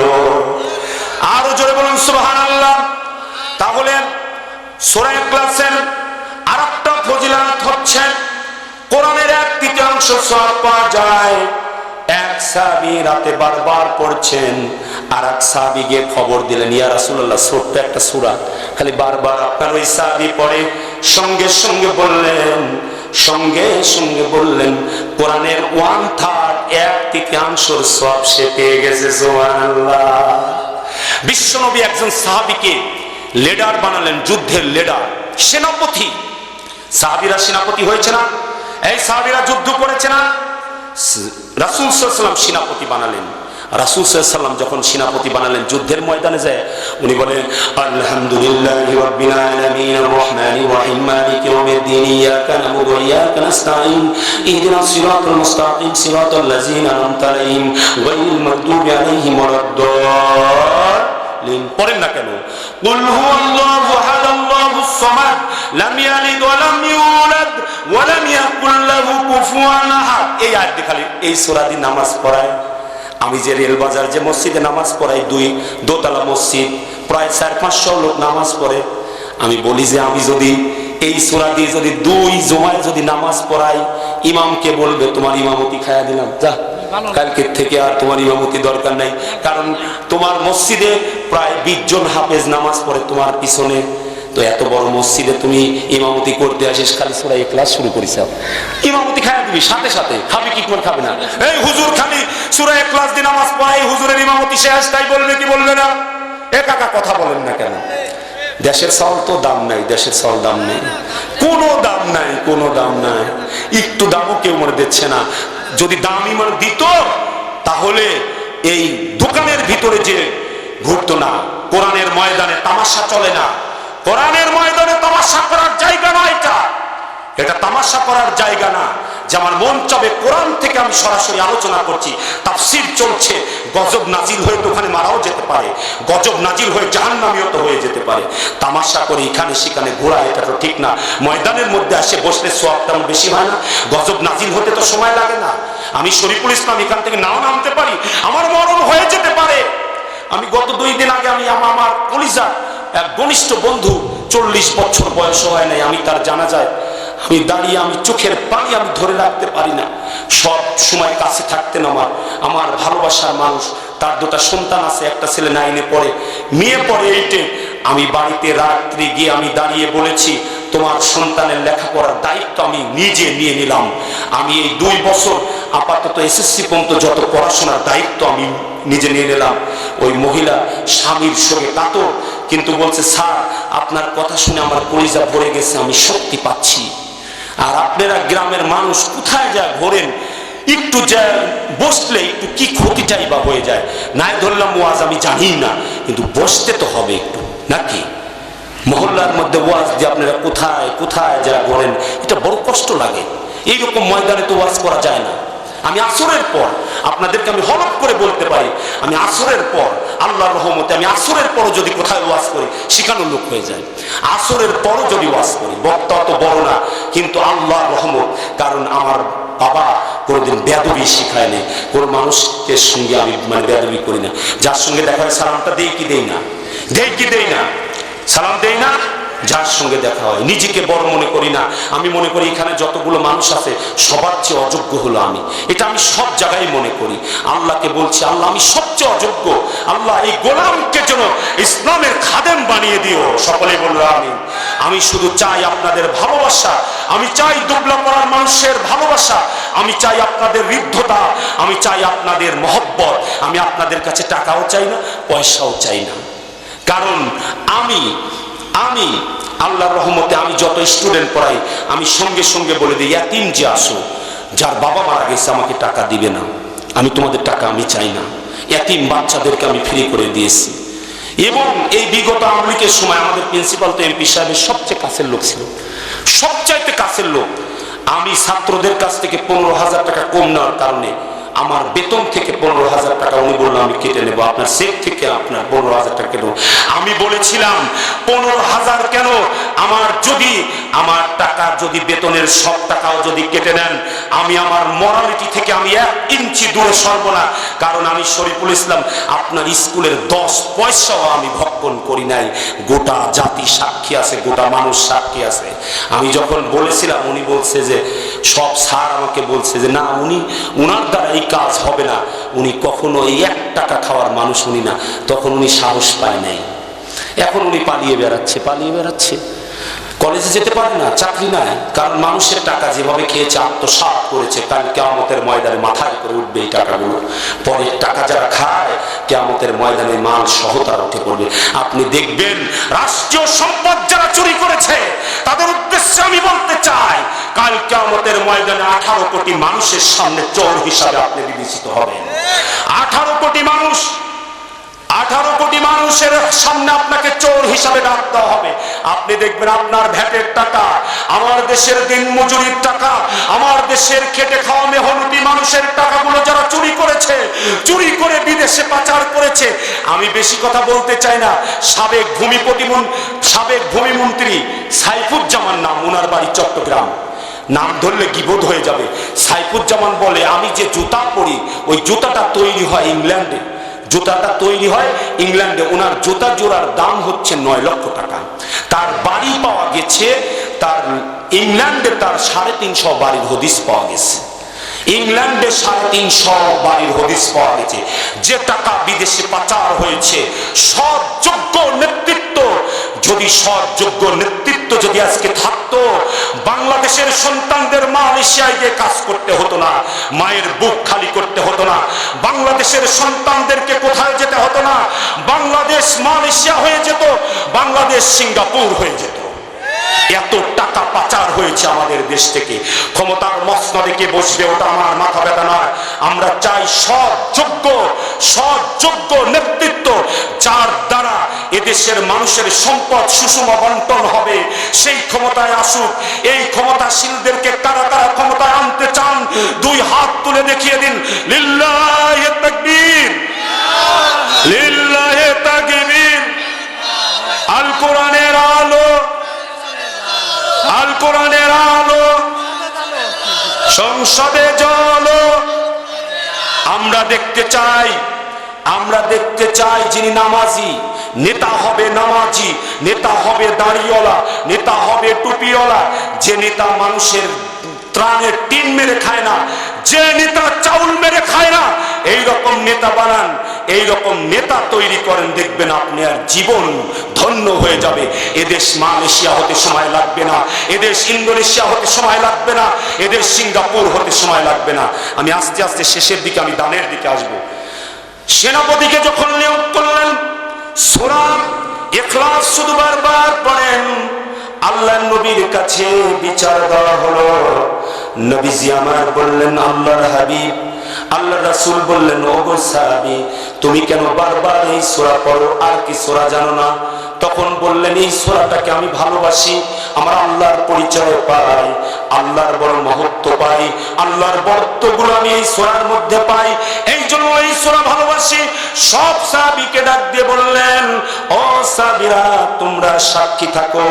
আরো জোরে বলুন সুবহানাল্লাহ। তাহলে সূরা ইখলাসের আরেকটা ফজিলত হচ্ছে কোরআনের 1/3 সওয়াব পাওয়া যায়। এক সাহাবী রাতে বারবার পড়ছেন, আর এক সাহাবী গিয়ে খবর দিলেন ইয়া রাসূলুল্লাহ ছোট্ট একটা সূরা খালি বারবার আপনার ওই সাহাবী পড়ে। সঙ্গে সঙ্গে বললেন কোরআনের 1/3 1/3 সওয়াব সে পেয়ে গেছে। সুবহানাল্লাহ। বিশ্বনবী একজন সাহাবীকে লিডার বানালেন, যুদ্ধের লিডার, সেনাপতি। সাহাবীরা সেনাপতি হয়েছে না, এই সাহাবীরা যুদ্ধ করেছে না, রাসূল সাল্লাল্লাহু আলাইহি ওয়াসাল্লাম সেনাপতি বানালেন। রাসূল সাল্লাল্লাহু আলাইহি ওয়াসাল্লাম যখন সেনাপতি বানালেন যুদ্ধের ময়দানে যায়, উনি বলেন আলহামদুলিল্লাহি রাব্বিল আলামিন আর রহমানির রহিম মালিকি ইয়াউমিদ্দিন ইয়াকা না'বুদু ওয়া ইয়াকা নাস্তাঈন ইহদিনাস সিরাতাল মুস্তাকিম সিরাতাল লাযিনা আন'আমতা আলাইহিম গায়রিল মাগদুবি আলাইহিম ওয়ালাদ-দাল্লিন। পড়েন না কেন? কুল হুয়াল্লাহু আহাদ আল্লাহুস সামাদ লাম ইয়ালিদ ওয়া লাম ইউলাদ ওয়া লাম ইয়াকুল লাহু কুফুয়ান আহাদ। এই আয়াত খালি এই সূরা দিয়ে নামাজ পড়ায়। আমি যে রেলবাজার যে মসজিদে নামাজ পড়াই, 2 দোতলা মসজিদ, প্রায় 400-500 লোক নামাজ পড়ে। আমি বলি যে আমি যদি এই সূরা দিয়ে যদি 2 জমায় যদি নামাজ পড়াই, ইমামকে বলবে তোমার ইমামতি খায়া দিলাম, যা কালকে থেকে আর তোমার ইমামতি দরকার নাই, কারণ তোমার মসজিদে প্রায় 20 জন হাফেজ নামাজ পড়ে তোমার পিছনে, তো এত বড় মসজিদে তুমি ইমামতি করতে আসিস, খালি সূরা ইখলাস শুরু করিস, ইমামতি খায়া দিবি সাথে সাথে, খাবি কি করে খাবে না। এই হুজুর খালি সূরা ইখলাস দিয়ে নামাজ পড়াই, হুজুরের ইমামতি শেষ, তাই বলবে কি বলবে না? এ কাকা কথা বলেন না কেন? দেশের চাল তো দাম নাই, দেশের চাল দাম নেই, কোনো দাম নাই, কোনো দাম নাই, একটু দামও কেউ মনে দিচ্ছে না। যদি দামই মানে দিত তাহলে এই দোকানের ভিতরে যে ঘুরতো না। কোরআনের ময়দানে তামাশা চলে না, কোরআনের ময়দানে তামাশা করার জায়গা না, এটা তামাশা করার জায়গা না। যে আমার মন চাবে কোরআন থেকে আমি সরাসরি আলোচনা করছি, তাফসীর চলছে, গজব নাজিল হয়ে তো ওখানে মারাও যেতে পারে, গজব নাজিল হয়ে জাহান্নামীও তো হয়ে যেতে পারে। তামাশা করে এখানে সেখানে ঘোরা এটা তো ঠিক না। ময়দানের মধ্যে আসে বসলে সওয়াবটা বেশি হয় না? গজব নাজিল হতে তো সময় লাগে না। আমি শরীফুল ইসলাম এখান থেকে নাও নামতে পারি, আমার মরণ হয়ে যেতে পারে। আমি গত 2 দিন আগে আমি আমার কলিজা এক ঘনিষ্ঠ বন্ধু, 40 বছর বয়স হয় নাই, আমি তার জানাজায় আমি দাঁড়িয়ে, আমি চোখের পানি আমি ধরে রাখতে পারি না। সব সময় কাছে থাকতেন আমার ভালোবাসার মানুষ। তার 2টা সন্তান আছে, একটা ছেলে 9-এ পড়ে, মেয়ে পড়ে 8-এ। আমি বাড়িতে রাত্রি গিয়ে আমি দাঁড়িয়ে বলেছি তোমার সন্তানের লেখাপড়ার দায়িত্ব আমি নিজে নিয়ে নিলাম। আমি এই 2 বছর আপাতত এসএসসি পর্যন্ত যত পড়াশোনার দায়িত্ব আমি নিজে নিয়ে নিলাম। ওই মহিলা স্বামীর সঙ্গে কাতর, কিন্তু বলছে স্যার আপনার কথা শুনে আমার কলিজা ভরে গেছে, আমি শক্তি পাচ্ছি। আর আপনারা গ্রামের মানুষ কোথায় যায় ঘোরেন, একটু যা বসলে একটু কি ক্ষতিটাই বা হয়ে যায়। নাই ধরলাম ওয়াজ আমি জানি না, কিন্তু বসতে তো হবে একটু নাকি? মহল্লার মধ্যে ওয়াজ দিয়ে আপনারা কোথায় কোথায় যা ঘোরেন, এটা বড় কষ্ট লাগে। এইরকম ময়দানে তো ওয়াজ করা যায় না। আমি আসরের পর আপনাদেরকে আমি হলফ করে বলতে পারি, আমি আসরের পর আল্লাহর রহমতে আমি আসরের পরও যদি কোথায় ওয়াজ করি শিখানোর লোক হয়ে যায়। আসরের পরও যদি ওয়াজ করি, বক্তা অত বড় না কিন্তু আল্লাহর রহমত, কারণ আমার বাবা কোনোদিন বেয়াদবি শিখায় নেই, কোনো মানুষের সঙ্গে আমি বেয়াদবি করি না। যার সঙ্গে দেখা হয় সালামটা দেই কি দেই না, দেই কি দেই না, সালাম দেই না যার সঙ্গে দেখা হয়। নিজেকে বড় মনে করি না, আমি মনে করি এখানে যতগুলো মানুষ আছে সবার চেয়ে অযোগ্য হলো আমি, এটা আমি সব জায়গায় মনে করি। আল্লাহকে বলছি, আল্লাহ আমি সবচেয়ে অযোগ্য, আল্লাহ এই গোলামকে যেন ইসলামের খাদেম বানিয়ে দিও। সকলে বললো আমি। আমি শুধু চাই আপনাদের ভালোবাসা, আমি চাই দুবলা পড়ার মানুষের ভালোবাসা, আমি চাই আপনাদের হৃদ্যতা, আমি চাই আপনাদের মহব্বত। আমি আপনাদের কাছে টাকাও চাই না, পয়সাও চাই না, কারণ আমি আল্লাহর রহমতে আমি যত স্টুডেন্ট পড়াই আমি সঙ্গে সঙ্গে বলে দিই, ইয়াতিম যে আসো, যার বাবা মারা গেছে আমাকে টাকা দিবে না, আমি তোমাদের টাকা আমি চাই না। ইয়াতিম বাচ্চাদেরকে আমি ফ্রি করে দিয়েছি। এবং এই বিগত আওয়ামী লীগের সময় আমাদের প্রিন্সিপাল তো এমপি সাহেবের সবচেয়ে কাছের লোক ছিল, সবচাইতে কাছের লোক। আমি ছাত্রদের কাছ থেকে 15,000 টাকা কম নেওয়ার কারণে আমার বেতন থেকে 15,000 টাকা উনি বললো আমি কেটে নেবো, আপনার চেক থেকে আপনার 15,000 টাকা কেটে নেবো। আমি বলেছিলাম 15,000 কেন, আমার টাকা যদি বেতনের সব টাকাও যদি কেটে নেন, আমি আমার মরালিটি থেকে আমি 1 ইঞ্চি দূরে সরব না, কারণ আমি শরীফুল ইসলাম আপনার স্কুলের 10 পয়সাও আমি ভক্ষণ করি নাই। গোটা জাতি সাক্ষী আছে, গোটা মানুষ সাক্ষী আছে। আমি যখন বলেছিলাম উনি বলছে যে সব স্যার আমাকে বলছে যে না, উনার দ্বারা এই কাজ হবে না, উনি কখনো এই 1 টাকা খাওয়ার মানুষ উনি না। তখন উনি সাহস পায় নাই, এখন উনি পালিয়ে বেড়াচ্ছে, কলেজে যেতে পারে না, চাকরি নাই, কারণ মানুষের টাকা যেভাবে খেয়েছে, আত্মসাৎ করেছে, কাল কিয়ামতের ময়দানে মাথায় করে উঠবে এই টাকাগুলো। পরে টাকা যারা খায় কিয়ামতের ময়দানে মাল সহ তারা উঠে পড়বে। আপনি দেখবেন রাষ্ট্রীয় সম্পদ যারা চুরি করেছে তাদের উদ্দেশ্যে আমি বলতে চাই, কাল কিয়ামতের ময়দানে 18 কোটি মানুষের সামনে চোর হিসাবে আপনি বিবেচিত হবেন। 18 কোটি মানুষের সামনে আপনাকে চোর হিসাবে ডাক দেওয়া হবে। আপনি দেখবেন আপনার ভ্যাটের টাকা, আমার দেশের দিন মজুরির টাকা, আমার দেশের খেটে খাওয়া মেহনতি মানুষের টাকাগুলো যারা চুরি করেছে, চুরি করে বিদেশে পাচার করেছে। আমি বেশি কথা বলতে চাই না। সাবেক ভূমিমন্ত্রী সাইফুজ্জামান নাম, ওনার বাড়ি চট্টগ্রাম, নাম ধরলে গীবত হয়ে যাবে। সাইফুজ্জামান বলে আমি যে জুতা পরি ওই জুতাটা তৈরি হয় ইংল্যান্ডে, ওনার জুতা জোড়ার দাম হচ্ছে 9 লক্ষ টাকা। তার বাড়ি পাওয়া গেছে, তার ইংল্যান্ডে তার 350 বাড়ির হদিস পাওয়া গেছে। ইংল্যান্ডে 350 বাড়ির হদিস পাওয়া গেছে। যে টাকা বিদেশে পাচার হয়েছে, সৎযোগ্য নেতৃত্ব যদি আজকে থাকতো, বাংলাদেশের সন্তানদের মালয়েশিয়ায় গিয়ে কাজ করতে হতো না, মায়ের বুক খালি করতে হতো না, বাংলাদেশের সন্তানদেরকে কোথায় যেতে হতো না, বাংলাদেশ মালয়েশিয়া হয়ে যেত, বাংলাদেশ সিঙ্গাপুর হয়ে যেত। এত টাকা পাচার হয়েছে আমাদের দেশ থেকে। ক্ষমতার মসনদে কে বসবে ওটা আমার মাথা ব্যথা নয়। আমরা চাই সৎযোগ্য নেতৃত্ব, যার দ্বারা এদেশের মানুষের সম্পদ সুষম বন্টন হবে, সেই ক্ষমতায় আসুক। এই ক্ষমতাশীলদেরকে কারা কারা ক্ষমতায় আনতে চান 2 হাত তুলে দেখিয়ে দিন। লিল্লাহি তাকবীর, লিল্লাহি তাকবীর। আল কোরআনের আলো, আল কোরআনের আলো, সংসদে জ্বলো। আমরা দেখতে চাই যিনি নামাজি, নেতা হবে নামাজি, নেতা হবে দাড়িওয়ালা, নেতা হবে টুপিওয়ালা, যে নেতা মানুষের ত্রাণের টিন মেরে খায় না, যে নেতা চাউল মেরে খায় না, এই রকম নেতা বানান, এই রকম নেতা তৈরি করেন, দেখবেন আপনার জীবন ধন্য হয়ে যাবে। এদেশ মালয়েশিয়া হতে সময় লাগবে না, এদেশ ইন্দোনেশিয়া হতে সময় লাগবে না, এদেশ সিঙ্গাপুর হতে সময় লাগবে না। আমি আস্তে আস্তে শেষের দিকে, আমি দানের দিকে আসব। সেনাপতিকে যখন নিয়োগ করলেন, সূরা ইখলাস শুধু বারবার পড়েন। আল্লাহর নবীর কাছে বিচার দেওয়া হলো। নবীজি আমার বললেন আল্লাহর হাবিব, আল্লাহ রাসূল বললেন ওগো সাহাবী, তুমি কেন বারবার এই সূরা পড়ো, আর কি সূরা জানো না? তখন বললেন এই সূরাটাকে আমি ভালোবাসি। আমরা আল্লাহর পরিচয় পাই, আল্লাহর বড় মহত্ব পাই, আল্লাহর বরত্বগুলো আমি এই সূরার মধ্যে পাই। এই জন্য এই সূরা ভালোবাসি। সব সাহাবীকে ডাক দিয়ে বললেন, ও সাহাবীরা তোমরা সাক্ষী থাকো,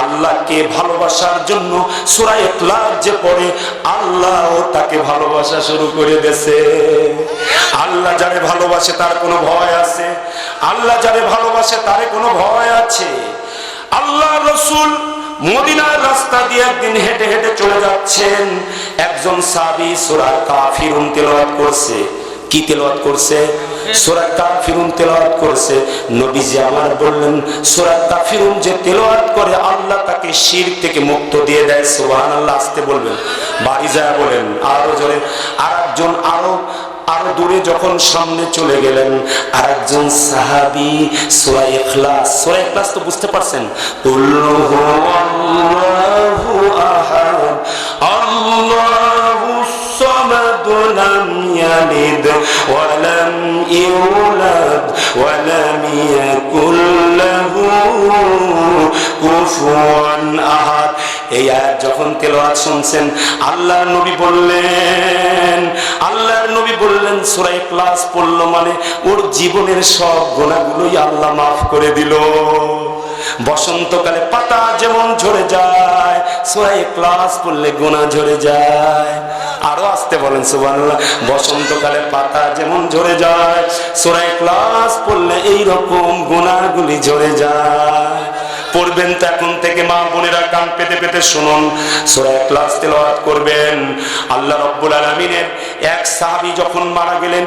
আল্লাহকে ভালোবাসার জন্য সূরা ইখলাস যে পড়ে আল্লাহও তাকে ভালোবাসা শুরু করে দেছে। আল্লাহ যারে ভালোবাসে তার কোনো ভয় আছে? আল্লাহ যারে ভালোবাসে তার কোনো ভয় আছে? আল্লাহ রাসূল মদিনার রাস্তা দিয়ে একদিন হেঁটে হেঁটে চলে যাচ্ছেন, একজন সাহাবী সূরা কাফিরুন তেলাওয়াত করছে। কি তেলাওয়াত করছে? সূরা কাফিরুন তেলাওয়াত করছে। নবীজি আমার বললেন, সূরা কাফিরুন যে তেলাওয়াত করে আল্লাহ তাকে শিরক থেকে মুক্ত দিয়ে দেয়। সুবহানাল্লাহ। আস্তে বলবেন, বাড়ি যায় বলেন, আরো জোরে। আরেকজন আরো দূরে যখন সামনে চলে গেলেন, আরেকজন সাহাবী সূরা ইখলাস তো বুঝতে পারছেন, কুল্লু আল্লাহু আহাদ আল্লাহুস সামাদ লাম ইয়ালিদ ওয়া লাম ইউলাদ ওয়া লাম ইয়াকুল লাহু কুফুয়ান আহাদ। এই আয়াত যখন তেলাওয়াত শুনছেন, আল্লাহর নবী বললেন সূরা ইখলাস পড়লো মানে ওর জীবনের সব গুনাহগুলোই আল্লাহ মাফ করে দিল। বসন্তকালে পাতা যেমন ঝরে যায়, সূরা ইখলাস পড়লে গুনাহ ঝরে যায়। আরো আসতে বলেন সুবহানাল্লাহ। বসন্তকালে পাতা যেমন ঝরে যায়, সূরা ইখলাস পড়লে এইরকম গুনাহগুলি ঝরে যায়। পড়বেন তো এখন থেকে মা বোনেরা, কান পেতে পেতে শুনুন, সূরা ইখলাস তেলাওয়াত করবেন। আল্লাহ রাব্বুল আলামিনের এক সাহাবী যখন মারা গেলেন,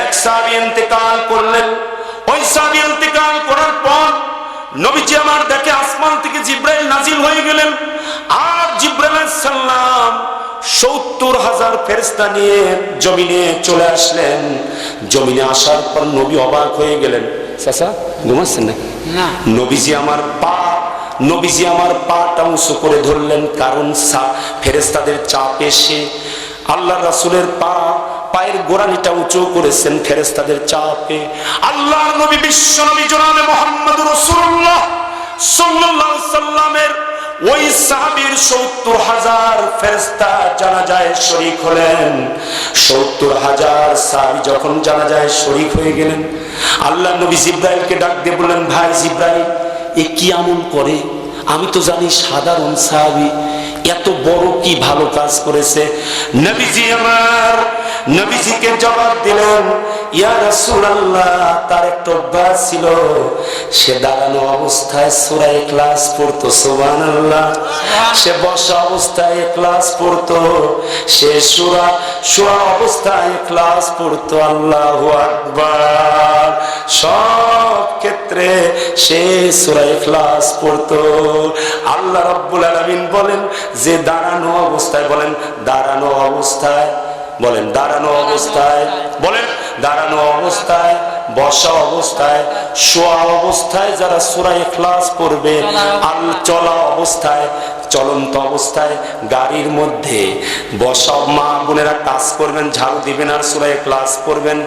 এক সাহাবী ইন্তেকাল করলেন। ওই সাহাবী ইন্তেকাল করার পর নবীজি আমার দেখে আসমান থেকে জিবরাইল নাজিল হয়ে গেলেন। আর জিবরাইল আলাইহিস সালাম ৭০,০০০ ফেরেশতা নিয়ে জমিনে চলে আসলেন। জমিনে আসার পর নবী অবাক হয়ে গেলেন। চাচা ঘুমাচ্ছেন নাকি? না। নবীজি আমার পাটা উঁচু করে ধরলেন, কারণ ফেরেশতাদের চাপ এসে আল্লাহ রাসূলের পায়ের গোড়ালিটা উঁচু করেছেন ফেরেশতাদের চাপে। আল্লাহর নবী বিশ্ব নবী জনাবে মুহাম্মদুর রাসূলুল্লাহ সাল্লাল্লাহু আলাইহি সাল্লামের ওই সাহাবীর ৭০,০০০ ফেরেশতা জানাজায় শরীক হলেন। ৭০,০০০ সাহাবী যখন জানাজায় শরীক হয়ে গেলেন, আল্লাহ নবী জিবরাইলকে ডাক দিয়ে বললেন, ভাই জিবরাইল, এ কি আমল করে? আমি তো জানি সাধারণ সাহাবী, এত বড় কি ভালো কাজ করেছে? নবীজিকে জবাব দিলেন, ইয়া রাসূলুল্লাহ, তার একটা অভ্যাস ছিল, সে দাঁড়ানো অবস্থায় সূরা ইখলাস পড়তো। সুবহানাল্লাহ। সে বসা অবস্থায় ইখলাস পড়তো, সে শোয়া অবস্থায় ইখলাস পড়তো। আল্লাহু আকবার। সব ক্ষেত্রে সে সূরা ইখলাস পড়তো। আল্লাহ রাব্বুল আলামিন বলেন যে দাঁড়ানো অবস্থায়, বলেন দাঁড়ানো অবস্থায়, বলেন দাঁড়ানো অবস্থায়, বলেন দাঁড়ানো অবস্থায়, বসা অবস্থায়, শোয়া অবস্থায় যারা সূরা ইখলাস পড়বে, চলা অবস্থায়, চলন্ত অবস্থায়, গাড়ির মধ্যে বসা মা বোনেরা কাজ করবেন, ঝাড়ু দিবেন আর সূরা ইখলাস পড়বেন,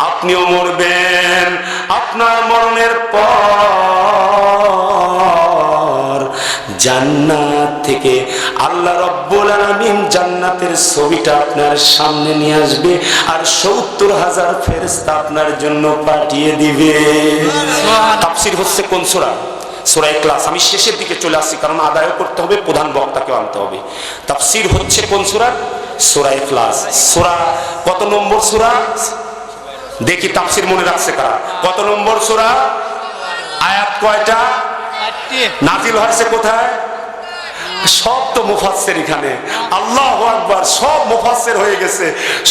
আপনিও মরবেন। আপনার মরণের পর জান্নাত থেকে আল্লাহ রাব্বুল আলামিন জান্নাতের ছবিটা আপনার সামনে নিয়ে আসবে, আর ৭০,০০০ ফেরেশতা আপনার জন্য পাঠিয়ে দিবে। তাফসীর হচ্ছে কোন সূরা? সূরা ইখলাস। আমি শেষের দিকে চলে আসছি, কারণ আদায় করতে হবে, প্রধান বক্তাকে আনতে হবে। তাফসীর হচ্ছে কোন সূরা? সূরা ইখলাস। সূরা কত নম্বর সূরা? দেখি তাফসীর মনে রাখছে কারা? কত নম্বর সূরা? আয়াত কয়টা? নাজিল হয়েছে কোথায়? সব তো মুফাসসির এখানে। আল্লাহু আকবার। সব মুফাসসির হয়ে গেছে।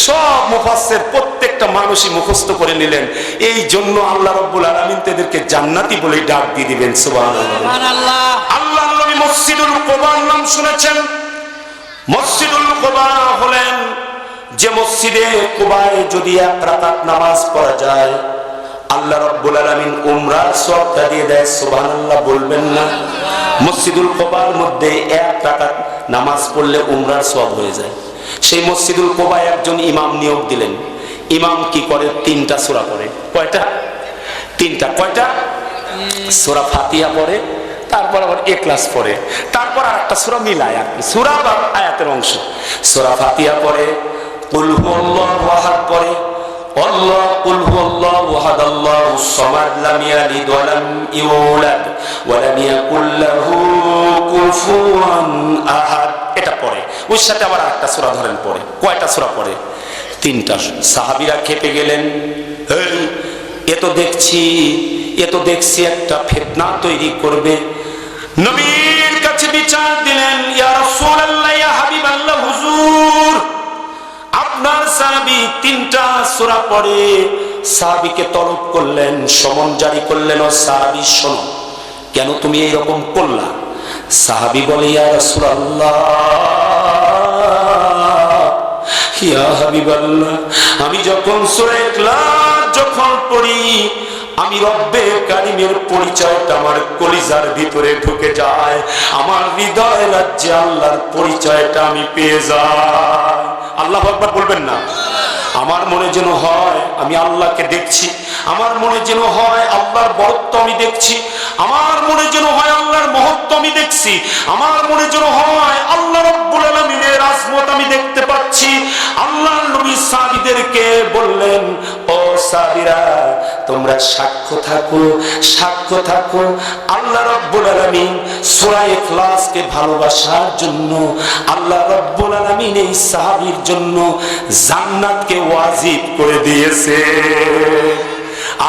সব মুফাসসির প্রত্যেকটা মানুষই মুখস্থ করে নিলেন। এই জন্য আল্লাহ রাব্বুল আলামিন তাদেরকে জান্নাতি বলে ডাক দিয়ে দিবেন। সুবহানাল্লাহ। আল্লাহর নবী মসজিদুল কুবার নাম শুনেছেন? মসজিদুল কুবা হলেন যে মসজিদে কুবায় যদি ১ রাকাত নামাজ পড়া যায়, আল্লাহ রাব্বুল আলামিন উমরার সওয়াবটা দিয়ে দেয়। সুবহানাল্লাহ বলবেন না? মসজিদুল কুবার মধ্যে ১ রাকাত নামাজ পড়লে উমরার সওয়াব হয়ে যায়। সেই মসজিদুল কুবায় একজন ইমাম নিয়োগ দিলেন। ইমাম কি করে? ৩টা সূরা পড়ে। কয়টা? ৩টা। কয়টা? সূরা ফাতিহা পড়ে, তারপর আবার ইখলাস পড়ে, তারপর আর একটা সূরা মিলায়, আর কি সূরা বা আয়াতের অংশ। সূরা ফাতিহা পড়ে, কুল হুয়াল্লাহু আহাদ পড়ে, আল্লাহ কুল হুয়াল্লাহু আহাদ আল্লাহুস সামাদ লাম ইয়ালিদ ওয়া লাম ইউলাদ ওয়া লাম ইয়াকুল লাহু কুফুয়ান আহাদ, এটা পড়ে। ওর সাথে আবার একটা সূরা ধরেন পড়ে। কয়টা সূরা পড়ে? 3টা। সাহাবীরা খেপে গেলেন, এ তো দেখছি একটা ফিতনা তৈরি করবে। নবীর কাছে বিচার দিলেন, ইয়া রাসূলুল্লাহ, ইয়া হাবিবাল্লাহ, হুজুর আপনার সাহাবী 3টা সূরা পড়ে। সাহাবীকে তলব করলেন, সমন জারি করলেন, ও সাহাবী শোনো, কেন তুমি এইরকম করলা? সাহাবী বলে, ইয়া রাসূলুল্লাহ, ইয়া হাবিবাল্লাহ, আমি যখন সূরা ইখলাস যখন পড়ি, আমি রব্বে কারিমের পরিচয়টা আমার কলিজার ভিতরে ঢুকে যায়, আমার হৃদয় রাজ্যে আল্লাহর পরিচয়টা আমি পেয়ে যাই। আল্লাহু আকবার বলবেন না? আমার মনে যেন হয় আমি আল্লাহকে দেখছি, আমার মনে যেন হয় আল্লাহর বরত্ব আমি দেখছি, আমার মনে যেন হয় আল্লাহর মহত্ব আমি দেখছি, আমার মনে যেন হয় আল্লাহ রাব্বুল আলামিনের আজমত আমি দেখতে পাচ্ছি। আল্লাহর নবী সাহাবীদেরকে বললেন, ও সাহাবীরা, তোমরা সাক্ষ্য থাকো, আল্লাহ রাব্বুল আলামিন সূরা ইখলাসকে ভালোবাসার জন্য আল্লাহ রাব্বুল আলামিন এই সাহাবীর জন্য জান্নাতকে ওয়াজিব করে দিয়েছে।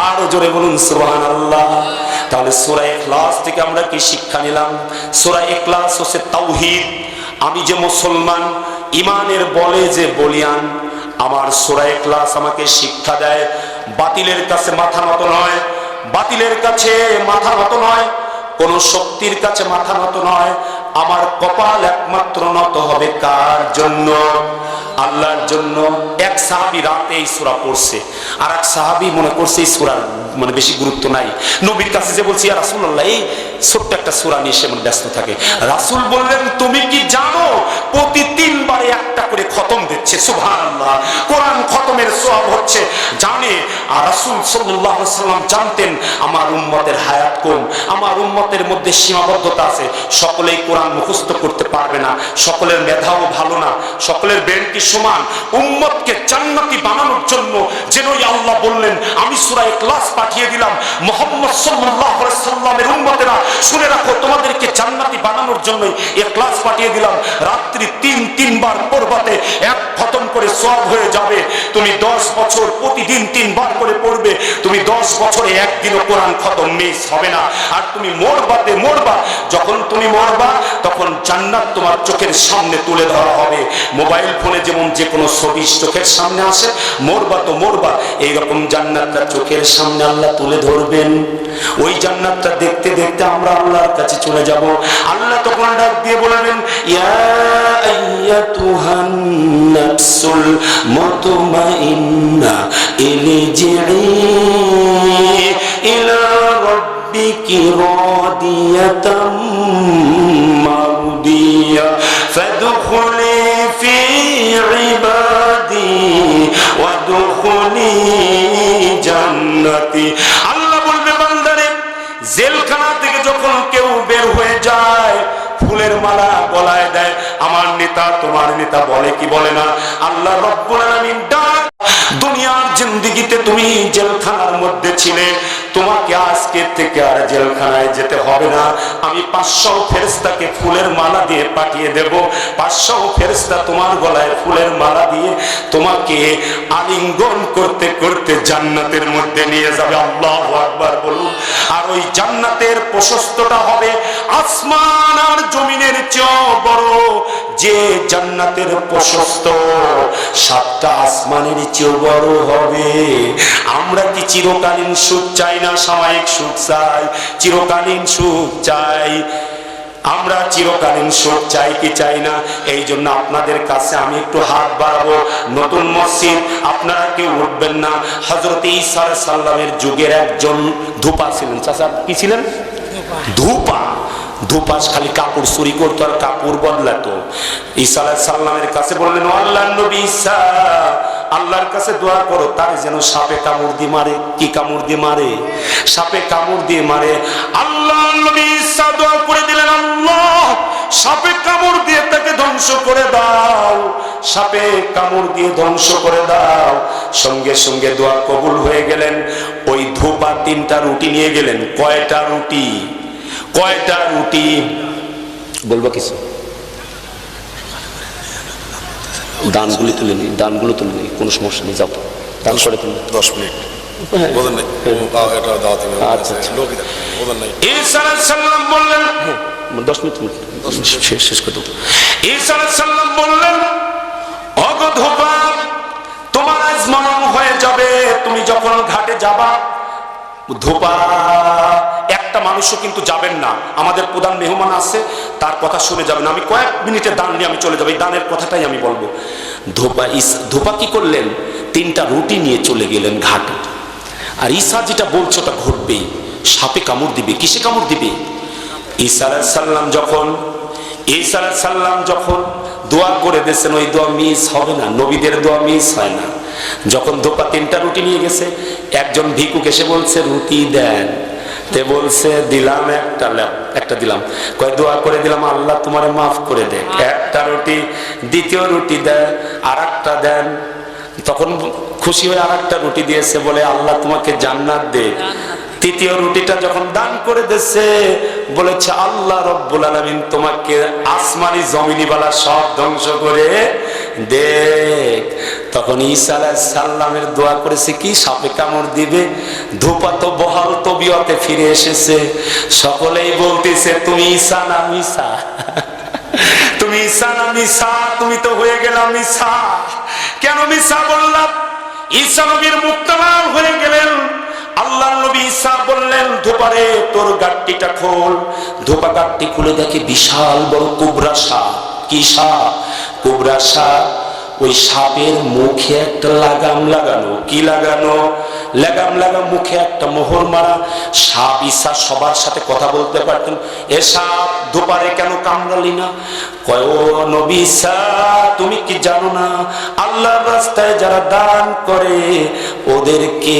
আরো জোরে বলুন সুবহানাল্লাহ। তাহলে সূরা ইখলাস থেকে আমরা কি শিক্ষা নিলাম? সূরা ইখলাস হচ্ছে তাওহীদ। আমি যে মুসলমান, ঈমানের বলে যে বলিয়ান, আমার সূরা ইখলাস আমাকে শিক্ষা দেয় বাতিলের কাছে মাথা নত নয়, বাতিলের কাছে মাথা নত নয়, কোন শক্তির কাছে মাথা নত নয়। আমার কপাল একমাত্র নত হবে কার জন্য? আল্লাহর জন্য। এক সাহাবী রাতে এই সূরা পড়ছে, আর এক সাহাবী মনে করছে এই সূরার মানে বেশি গুরুত্ব নাই। নবীর কাছে যে বলছি, ইয়া রাসূলুল্লাহ, এই ছোট্ট একটা সূরা নিয়ে সে ব্যস্ত থাকে। রাসূল বললেন, তুমি কি জানো প্রতি 3 বারে একটা করে খতম দিচ্ছে? সুবহানাল্লাহ। কোরআন খতমের সওয়াব হচ্ছে জানে। আর রাসূল সাল্লাল্লাহু আলাইহি ওয়াসাল্লাম জানতেন আমার উম্মতের হায়াত কম, আমার উম্মতের মধ্যে সীমাবদ্ধতা আছে, সকলেই কোরআন মুখস্থ করতে পারবে না, সকলের মেধাও ভালো না, সকলের ব্রেন কি সমান। উম্মতকে জান্নাতি বানানোর জন্য যেনই আল্লাহ বললেন, আমি সূরা ইখলাস পাঠিয়ে দিলাম। মুহাম্মদ সাল্লাল্লাহু আলাইহি ওয়াসাল্লামের উম্মতেরা শুনে রাখো, তোমাদেরকে জান্নাতি বানানোর জন্য ইখলাস পাঠিয়ে দিলাম। রাত্রি 3 বার পড়বাতে এক খতম করে সওয়াব হয়ে যাবে। তুমি 10 বছর প্রতিদিন 3 বার করে পড়বে, তুমি 10 বছরে একদিনও কোরআন খতম মিস হবে না। আর তুমি মরবা, যখন তুমি মরবা তখন জান্নাত তোমার চোখের সামনে তুলে ধরা হবে। মোবাইল ফোনে যেমন যে কোনো ছবি চোখের সামনে আসে, মরবা এইরকম জান্নাতটা চোখের সামনে আল্লাহ তুলে ধরবেন। ওই জান্নাতটা দেখতে দেখতে আমরা আল্লাহর কাছে চলে যাব। আল্লাহ তখন ডাক দিয়ে বলবেন, ইয়া আইয়াতুহান নাফসুল মুতমাইন্না ইরজিই ইলা রাব্বিকি রাদিয়াতাম মারদিয়া ফাদখুলি ফি ইবাদি ওয়াদখুলি জান্নাতি। আল্লাহ বলবে, বান্দারে, জেলখানা থেকে যখন কেউ বের হয়ে যায়, ফুলের মালা গলায় দেয়, আমার নেতা তোমার নেতা বলে কি বলে না? আল্লাহ রাব্বুল আলামিন ডাক, দুনিয়ার জিন্দেগিতে তুমি জেলখানার মধ্যে ছিলে, তোমাকে আজকে থেকে আর জেলখানায় যেতে হবে না। আমি 500 ফেরেশতাকে ফুলের মালা দিয়ে পাঠিয়ে দেব। 500 ফেরেশতা তোমার গলায় ফুলের মালা দিয়ে তোমাকে আলিঙ্গন করতে করতে জান্নাতের মধ্যে নিয়ে যাবে। আল্লাহু আকবার বলুন। আর ওই জান্নাতের প্রশস্ততা হবে আসমান আর জমিনের চেয়েও বড়। যে জান্নাতের প্রশস্ত 7টা আসমানের চেয়েও বড় হবে। আমরা কি চিরকালীন সুখ চাই না সাময়িক সুখ চাই? চিরকালীন সুখ চাই। আমরা চিরকালীন সুখ চাই কি চাই না? এই জন্য আপনাদের কাছে আমি একটু হাত বাড়াবো। নতুন মসজিদ, আপনারা কেউ উঠবেন না। হযরত ঈসা আলাইহিস সালামের যুগের একজন ধূপা ছিলেন। চাচা কি ছিলেন? ধূপা। ধূপাস খালি কাপড় চুরি করতো আর কাপড় বদলাতো। ঈসা আলাইহিস সালামের কাছে বললেন, ও আল্লাহর নবী ঈসা, আল্লাহর কাছে দোয়া করো তার যেন সাপে কামড় দিয়ে মারে। কি কামড় দিয়ে মারে? সাপে কামড় দিয়ে মারে। আল্লাহ নবী ঈসা দোয়া করে দিলেন, আল্লাহ সাপে কামড় দিয়ে তাকে ধ্বংস করে দাও, সাপে কামড় দিয়ে ধ্বংস করে দাও। সঙ্গে সঙ্গে দোয়া কবুল হয়ে গেলেন। ওই ধোপা 3টা রুটি নিয়ে গেলেন। কয়টা রুটি? কয়টা রুটি বলবো? কিছু দানগুলি তুলে নিই, দানগুলো তুলে নিই, কোনো সমস্যা নেই, যাও দান করে তুলে 10 মিনিট বলেন নাই। এটা দাওয়াত দিবেন। আচ্ছা আচ্ছা, লোকই দেখ বলেন নাই। ঈসা আলাইহিস সালাম বললেন, 10 মিনিট শেষ করে দেবো। ঈসা আলাইহিস সালাম বললেন, ওগো ধোপা, তোমার আজ মরণ হয়ে যাবে। তুমি যখন ঘাটে যাবা, ধোপা একটা মানুষও কিন্তু যাবেন না, আমাদের প্রধান মেহমান আছে, তার কথা শুনে যাবেন। আমি কয়েক মিনিটের দান নিয়ে আমি চলে যাবো, এই দানের কথাটাই আমি বলবো। ধোপা কি করলেন? 3টা রুটি নিয়ে চলে গেলেন ঘাটে। আর ঈসা যেটা বলছে ওটা ঘটবেই, সাপে কামড় দিবে। কিসে কামড় দিবে? ঈসা আলাইহিস সালাম যখন দোয়া করে দিয়েছেন, ওই দোয়া মিস হবে না, নবীদের দোয়া মিস হয় না। যখন ধোপা 3টা রুটি নিয়ে গেছে, একজন ভিক্ষুক এসে বলছে রুটি দেন, তে বলছে দিলাম, একটা দিলাম। কয় দোয়া করে দিলাম আল্লাহ তোমারে মাফ করে দেন। একটা রুটি, দ্বিতীয় রুটি দেন, আর একটা দেন। তখন খুশি হয়ে আর একটা রুটি দিয়েছে, বলে আল্লাহ তোমাকে জান্নাত দে। তৃতীয় রুটিটা যখন দান করে দিয়েছে, বলেছে আল্লাহ রব্বুল আলামিন তোমাকে আসমানি জমিনি বালা সব ধ্বংস করে দেখ। তখন ঈসা আলাইহিস সালামের দোয়া করেছে কি? সাপে কামড় দিবে। ধোপা তো বহাল তবিয়তে ফিরে এসেছে। সকলেই বলতেছে তুমি ঈসা না মিসা, তুমি ঈসা না মিসা, তুমি তো হয়ে গেলাম মিসা। কেন মিসা বললাম? ঈসা নবীর মুখটা লাল হয়ে গেলেন। আল্লাহর নবী ঈসা বললেন, ধোপারে তোর গাট্টিটা খোল। ধোপা গাট্টি খুলে দেখে বিশাল বড় কোবরা সাপ। কি সাপ? কোবরা সাপ। ওই সাপের মুখে একটা লাগাম লাগানো। কি লাগানো? লাগাম লাগাম, মুখে একটা মোহর মারা। সাপ ঈসা সবার সাথে কথা বলতে পারতেন। এ সাপ, ধোপারে কেন কামড়ালি না? কয় ও নবী ঈসা, তুমি কি জানো না আল্লাহর রাস্তায় যারা দান করে ওদেরকে